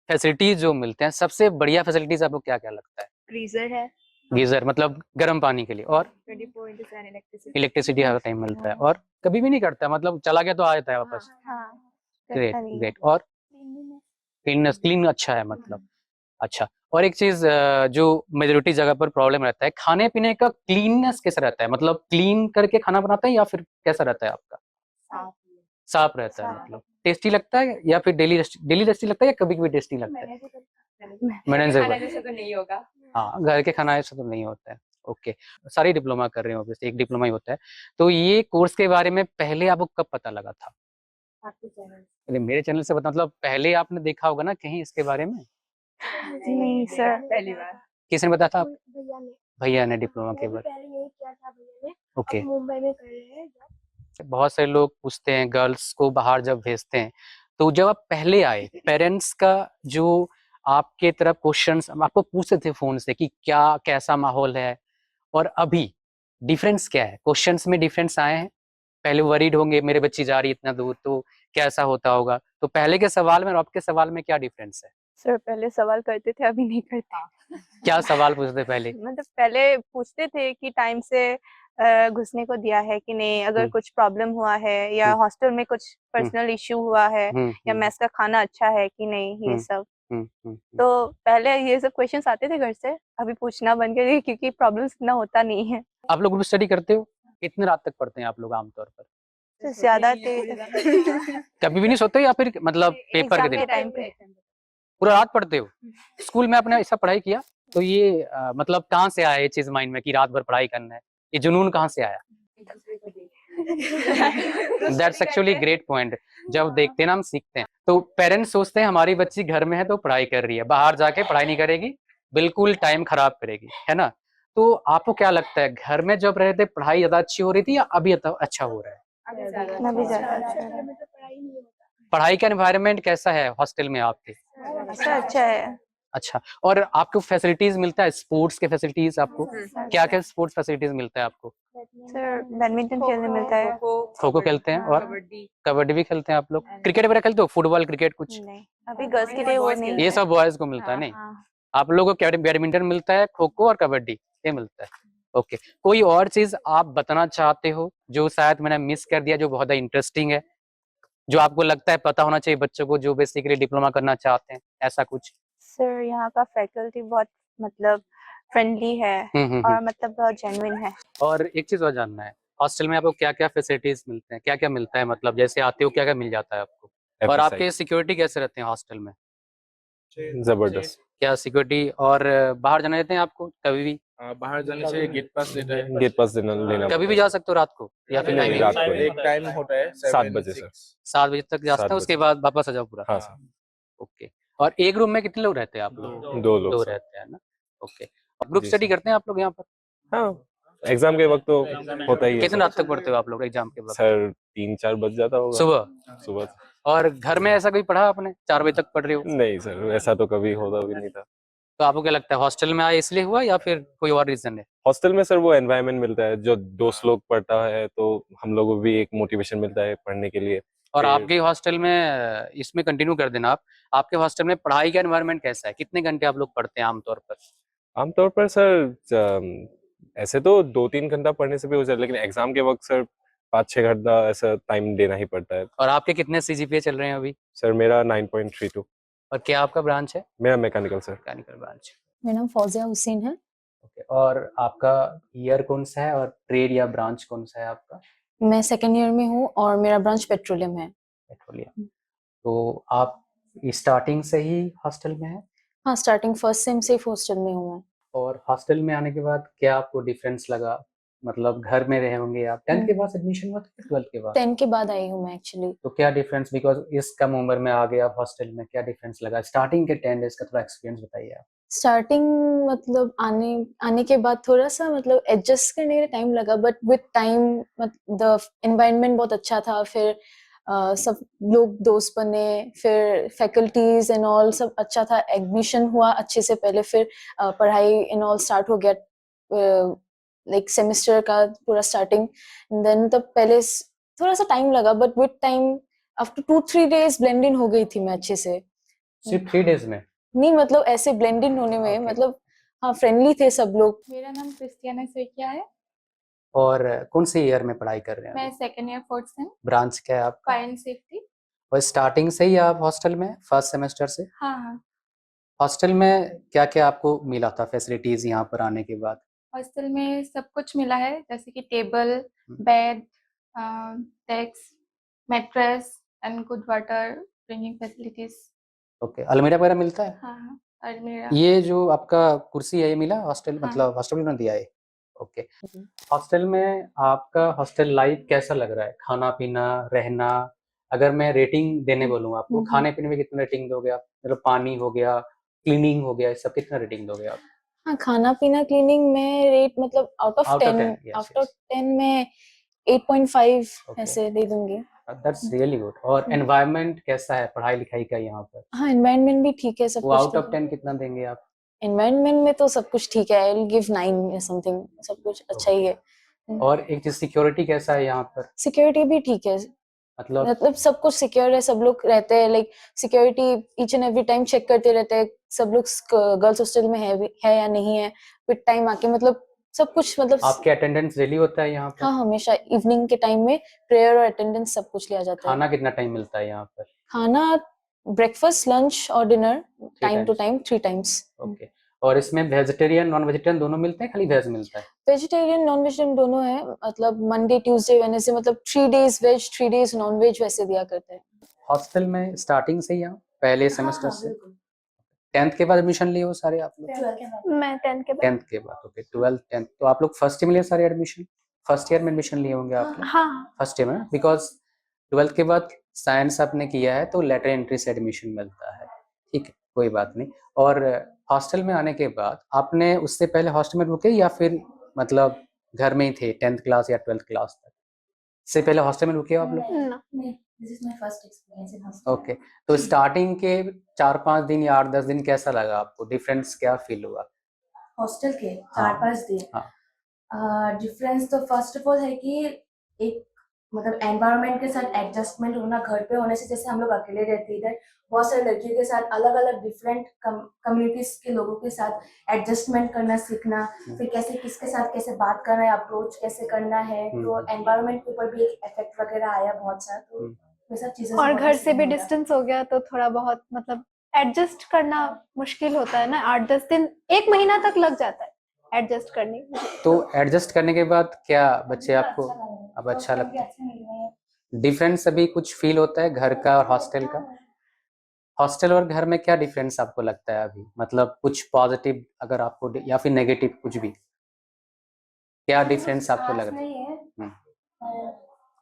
फैसिलिटीज़ जो मिलते हैं, सबसे बढ़िया फैसिलिटीज़ आपको क्या-क्या लगता है? Freezer है। गीज़र मतलब गर्म पानी के लिए और 24/7 इलेक्ट्रिसिटी। इलेक्ट्रिसिटी हर टाइम मिलता है और कभी भी नहीं कटता मतलब चला गया तो आ जाता है वापस। हाँ, ग्रेट, कटता नहीं है। ग्रेट और क्लीन अच्छा है मतलब। अच्छा और एक चीज़ जो मेजॉरिटी जगह पर प्रॉब्लम रहता है, खाने-पीने का क्लीननेस कैसा रहता है? मतलब क्लीन करके खाना बनाते हैं या फिर कैसा रहता है आपका? साफ रहता है मतलब। टेस्टी लगता है या फिर डेली टेस्टी लगता है या कभी-कभी टेस्टी लगता है? मैनेजेबल। जैसे तो नहीं होगा। हाँ, घर के खाना ऐसा तो नहीं होता है। ओके, सारी डिप्लोमा कर रहे हो ऑब्वियसली, एक डिप्लोमा ही होता है। तो ये कोर्स के बारे में पहले आपको कब पता लगा था? आपके चैनल। अरे मेरे चैनल से पता मतलब पहले आपने देखा होगा ना कहीं इसके बारे में? नहीं सर, पहली बार। किसने बताया था? भैया ने भैया ने डिप्लोमा वो के भी बारे पहले यही किया था भैया ने। ओके। अब मुंबई में कर रहे हैं जॉब। बहुत सारे लोग पूछते हैं गर्ल्स को बाहर जब भेजते हैं, तो जब आप पहले आए, पेरेंट्स का जो आपके तरफ क्वेश्चन्स आपको पूछते थे फ़ोन से कि क्या कैसा माहौल है? और अभी डिफरेंस क्या है? क्वेश्चन्स में डिफरेंस आए हैं? पहले वरीड होंगे मेरी बच्ची जा रही है इतना दूर तो कैसा होता होगा? तो पहले के सवाल में और अब के सवाल में क्या डिफरेंस है? सर पहले सवाल करते थे, अभी नहीं करते। क्या सवाल पूछते थे पहले? मतलब पहले पूछते थे कि टाइम से घुसने को दिया है कि नहीं, अगर हुँ। कुछ प्रॉब्लम हुआ है या हुँ। हॉस्टल में कुछ पर्सनल इश्यू हुआ है हुँ, या हुँ, मेस का खाना अच्छा है कि नहीं, ये हुँ, सब। हुँ, हुँ, हुँ। तो पहले ये सब क्वेश्चंस आते थे घर से, अभी पूछना बंद कर दिए क्योंकि प्रॉब्लम्स इतना होता नहीं है। आप लोग ग्रुप स्टडी करते हो? कितनी रात तक पढ़ते हैं आप लोग आम तौर पर? तो ज़्यादा कभी भी नहीं सोते या फिर मतलब पेपर के एग्जाम दिन? के टाइम पे। पूरा रात पढ़ते हो? स्कूल में आपने ऐसा पढ़ाई किया? तो ये मतलब कहाँ से आया ये चीज़ माइंड में कि रात भर पढ़ाई करना है? ये जुनून कहाँ से आया? That's actually great point. जब देखते हैं ना हम सीखते हैं। तो पेरेंट्स सोचते हैं हमारी बच्ची घर में है तो पढ़ाई कर रही है, बाहर जाके पढ़ाई नहीं करेगी, बिल्कुल टाइम खराब करेगी, है ना? तो आपको क्या लगता है घर में जब रहे थे पढ़ाई ज़्यादा अच्छी हो रही थी या अभी अच्छा हो रहा है? अभी ज़्यादा अच्छा हॉस्टल में तो पढ़ाई नहीं होता। पढ़ाई का एनवायरनमेंट कैसा है हॉस्टल में आपके? अच्छा अच्छा है। अच्छा और आपको फैसिलिटीज़ मिलता है स्पोर्ट्स के फैसिलिटीज़ आपको? क्या-क्या स्पोर्ट्स फैसिलिटीज़ मिलता है आपको? सर बैडमिंटन खेलने मिलता है। खो-खो खेलते हैं और कबड्डी भी खेलते हैं आप लोग? क्रिकेट वगैरह खेलते हो? फुटबॉल, क्रिकेट कुछ? नहीं, अभी गर्ल्स के लिए वो नहीं ये है। सब बॉयज़ को मिलता है नहीं? आप लोगों को क्या बैडमिंटन मिलता है, खो-खो और कबड्डी ये मिलता है। ओके, कोई और चीज़ आप बताना चाहते हो जो शायद मैंने मिस कर दिया जो बहुत ज़्यादा इंटरेस्टिंग है? जो आपको लगता है पता होना चाहिए बच्चों को जो बेसिकली डिप्लोमा करना चाहते हैं, ऐसा कुछ? सर यहाँ का फैकल्टी बहुत मतलब फ्रेंडली है हुँ, हुँ, हुँ। और मतलब बहुत जेन्युइन है। और एक चीज़ और जानना है, हॉस्टल में आपको क्या-क्या फैसिलिटीज़ मिलते हैं? क्या-क्या मिलता है मतलब जैसे आते हो क्या-क्या मिल जाता है आपको? और आपके सिक्योरिटी कैसे रहते हैं हॉस्टल में? जबरदस्त। क्या सिक्योरिटी और बाहर जाने देते हैं आपको कभी भी? बाहर जाने से गेट पास देता है। गेट पास लेना कभी भी जा सकते हो रात को या फिर नहीं, टाइमिंग? रात को नहीं। एक टाइम होता है 7 बजे सर। 7 बजे तक जा 7 सकते हो उसके बजे। बाद वापस आ जाओ पूरा? हाँ सर। ओके। और एक रूम में कितने लोग रहते हैं आप लोग? 2 लोग 2 सर। रहते हैं ना? ओके। और ग्रुप जी स्टडी सर। करते हैं आप लोग यहाँ पर? हाँ, एग्ज़ाम के वक़्त तो होता ही है कितनी सर। रात तक पढ़ते हो आप लोग एग्ज़ाम के वक़्त? सर 3-4 बज जाता होगा। सुबह? सुबह। और घर में ऐसा कोई पढ़ा आपने 4 बजे तक पढ़ रहे हो? नहीं सर, ऐसा तो कभी होता भी नहीं था। तो आपको क्या लगता है हॉस्टल में आए इसलिए हुआ या फिर कोई और रीज़न है? हॉस्टल में सर वो एनवायरनमेंट मिलता है, जो दोस्त लोग पढ़ता है तो हम लोगों को भी एक मोटिवेशन मिलता है पढ़ने के लिए। और फिर आपके हॉस्टल में इसमें कंटिन्यू कर देना आप, आपके हॉस्टल में पढ़ाई का एनवायरनमेंट कैसा है? कितने घंटे आप लोग पढ़ते हैं आम तौर पर? आमतौर पर सर ऐसे तो 2-3 घंटा पढ़ने से भी हो जाए, लेकिन एग्ज़ाम के वक़्त सर 5-6 घंटा ऐसा टाइम देना ही पड़ता है। और आपके कितने सीजीपीए चल रहे हैं अभी? सर मेरा 9.32। और क्या आपका ब्रांच है? मेरा मैकेनिकल सर। Mechanical branch. मेरा नाम फौजिया हुसैन है ओके, और आपका ईयर कौन सा है और ट्रेड या ब्रांच कौन सा है आपका? मैं सेकेंड ईयर में हूँ और मेरा ब्रांच पेट्रोलियम है। पेट्रोलियम। तो आप स्टार्टिंग से ही हॉस्टल में हैं? हाँ, स्टार्टिंग फर्स्ट सेम से हॉस्टल में हूँ मैं। और हॉस्टल में आने के बाद क्या आपको डिफरेंस लगा? मतलब घर में रहे होंगे आप, 10th के बाद एडमिशन हुआ था कि 12th के बाद? 10 के बाद आई हूँ मैं एक्चुअली। तो क्या डिफरेंस, बिकॉज इस कम उम्र में आ गए आप हॉस्टल में, क्या डिफरेंस लगा स्टार्टिंग के 10 डेज का? थोड़ा एक्सपीरियंस बताइए आप। स्टार्टिंग मतलब आने के बाद थोड़ा सा मतलब एडजस्ट करने में टाइम लगा, but with time the environment बहुत अच्छा था। फिर सब लोग दोस्त बने, फिर फैकल्टीज एंड ऑल सब अच्छा था। एडमिशन हुआ अच्छे से पहले, फिर पढ़ाई एंड ऑल स्टार्ट हो गया, लाइक सेमेस्टर का पूरा स्टार्टिंग। देन तब पहले थोड़ा सा टाइम लगा, but with time after 2-3 days blend in हो गई थी मैं अच्छे से। सिर्फ 3 डेज में? नहीं मतलब ऐसे ब्लेंड इन होने में, मतलब हाँ फ्रेंडली थे सब लोग। मेरा नाम क्रिस्टियाना सेकिया है। और कौन से ईयर में पढ़ाई कर रहे हैं? मैं second year fourth same. Branch क्या है आपका? Fire and safety. और स्टार्टिंग से ही आप हॉस्टल में फर्स्ट सेमेस्टर से? हाँ हाँ। हॉस्टल में क्या क्या आपको मिला था फैसिलिटीज यहाँ पर आने के बाद? हॉस्टल में सब कुछ मिला है, जैसे कि table, bed, desk, mattress and good water, drinking facilities. Okay, अलमीरा वगैरह मिलता है? हाँ हाँ, अलमीरा। ये जो आपका कुर्सी है ये मिला हॉस्टल, हाँ। मतलब हॉस्टल में दिया है? ओके। हॉस्टल में आपका हॉस्टल लाइफ कैसा लग रहा है? खाना पीना, रहना, अगर मैं रेटिंग देने बोलूँ आपको, खाने पीने में कितना रेटिंग दोगे आप? मतलब पानी हो गया, क्लीनिंग हो गया, ये सब कितना रेटिंग दोगे आप? हाँ, खाना पीना क्लीनिंग में रेट मतलब आउट ऑफ 10 में 8.5 ऐसे दे दूंगी। That's really good. और एनवायरनमेंट कैसा है पढ़ाई लिखाई का यहाँ पर? हाँ, एनवायरनमेंट भी ठीक है, सब वो कुछ आउट ऑफ ठीक है। 10 कितना देंगे आप? एनवायरनमेंट में तो सब कुछ ठीक है, आई विल गिव 9 या समथिंग, सब कुछ अच्छा ही है। और एक चीज सिक्योरिटी कैसा है यहाँ पर? सिक्योरिटी भी ठीक है, मतलब सब कुछ सिक्योर है, सब लोग रहते हैं, like security each and every time check करते रहते हैं सब लोग गर्ल्स हॉस्टल में है या नहीं है, विद टाइम आके मतलब सब कुछ मतलब। आपके अटेंडेंस डेली होता है यहाँ पर? हाँ, हमेशा इवनिंग के टाइम में प्रेयर और अटेंडेंस सब कुछ लिया जाता है। खाना कितना टाइम मिलता है यहाँ पर? खाना ब्रेकफास्ट, लंच और dinner time to time 3 times. Okay. और इसमें वेजिटेरियन नॉन वेजिटेरियन दोनों मिलते हैं, खाली वेज मिलता है? वेजिटेरियन नॉन वेजिटेरियन दोनों है, मतलब मंडे ट्यूसडे वेडनेसडे, मतलब 3 days veg 3 days non veg वैसे दिया करते हैं। हॉस्टल में स्टार्टिंग से ही यहाँ पहले सेमेस्टर से? 10th के बाद एडमिशन लिए हो सारे आप लोग? मैं 10th के बाद। 10th के बाद, ओके। 12th 10th तो आप लोग फर्स्ट ईयर में लिए सारे एडमिशन? फर्स्ट ईयर में एडमिशन लिए होंगे आप लोग? हाँ। फर्स्ट ईयर में, बिकॉज 12th के बाद साइंस आपने किया है तो लेटर एंट्री से एडमिशन मिलता है, ठीक है, कोई बात नहीं। और हॉस्टल में आने के बाद आपने उससे पहले हॉस्टल में रुके या फिर मतलब घर में ही थे 10th क्लास या 12th क्लास तक? इससे पहले हॉस्टल में रुके हो आप लोग? This is my first experience in hostel. Okay. तो स्टार्टिंग के 4-5 दिन या 8-10 दिन कैसा लगा आपको? डिफरेंस क्या फील हुआ? हॉस्टल के हाँ। 4-5 दिन हाँ। डिफरेंस तो फर्स्ट ऑफ ऑल है कि एक मतलब एनवायरनमेंट के साथ एडजस्टमेंट होना, घर पे होने से जैसे हम लोग अकेले रहते इधर बहुत सारे लड़कियों के साथ अलग अलग डिफरेंट कम्युनिटीज के लोगों के साथ एडजस्टमेंट करना सीखना, फिर कैसे किसके साथ कैसे बात करना है, अप्रोच कैसे करना है, तो एनवायरनमेंट के ऊपर भी एक इफेक्ट वगैरह आया बहुत सारा, तो ये सब चीजें। और घर से भी डिस्टेंस हो गया तो थोड़ा बहुत मतलब एडजस्ट करना मुश्किल होता है ना, 8-10 दिन 1 महीना तक लग जाता है एडजस्ट करने में। तो एडजस्ट करने के बाद क्या बच्चे आपको अब अच्छा लगता है? डिफरेंस अभी कुछ फील होता है घर का और हॉस्टल का? हॉस्टल और घर में क्या डिफरेंस आपको लगता है अभी? मतलब कुछ पॉजिटिव अगर आपको या फिर नेगेटिव कुछ भी, क्या डिफरेंस आपको लग रहा है?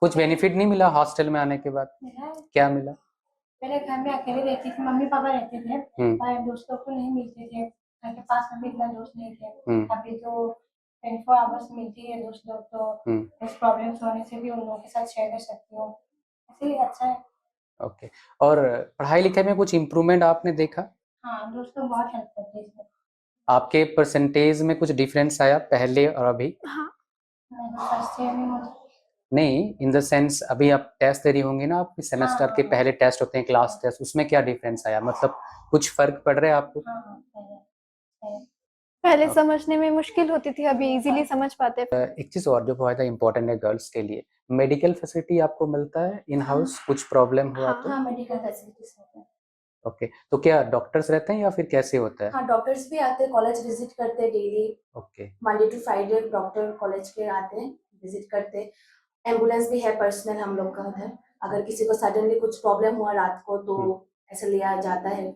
कुछ बेनिफिट नहीं मिला हॉस्टल में आने के बाद? क्या मिला? पहले घर में अकेले रहती थी, मम्मी पापा रहते थे, पर दोस्तों को नहीं मिलते थे, घर के पास में भी इतना दोस्त नहीं थे। अभी तो 24 आवर्स मिलती है दोस्त लोग, तो कुछ प्रॉब्लम्स होने से भी उन लोगों के साथ शेयर कर सकती हूँ, इसलिए अच्छा है। ओके। और पढ़ाई लिखाई में कुछ इम्प्रूवमेंट आपने देखा? हाँ, दोस्त लोग बहुत हेल्प करते हैं इसमें। आपके परसेंटेज में कुछ डिफरेंस आया पहले और अभी? हाँ, मैं फर्स्ट ईयर में हूँ। नहीं, इन द सेंस अभी आप टेस्ट दे रही होंगी ना, आपके सेमेस्टर के पहले टेस्ट होते हैं क्लास टेस्ट, उसमें क्या डिफरेंस आया? मतलब कुछ फर्क पड़ रहा है आपको? पहले समझने में मुश्किल होती थी, अभी इजीली समझ पाते हैं। एक चीज और जो बहुत इम्पोर्टेंट है गर्ल्स के लिए, मेडिकल फैसिलिटी आपको मिलता है इन हाउस? कुछ प्रॉब्लम हुआ तो? हाँ, मेडिकल फैसिलिटीज होता है। ओके, तो क्या डॉक्टर्स रहते हैं या फिर कैसे होता है? हाँ, डॉक्टर्स भी आते हैं, कॉलेज विजिट करते हैं daily, okay, Monday to Friday doctor college के आते हैं, विजिट करते हैं। एम्बुलेंस भी है पर्सनल हम लोग का उधर, अगर किसी को सडनली कुछ प्रॉब्लम हुआ रात को तो ऐसे लिया जाता है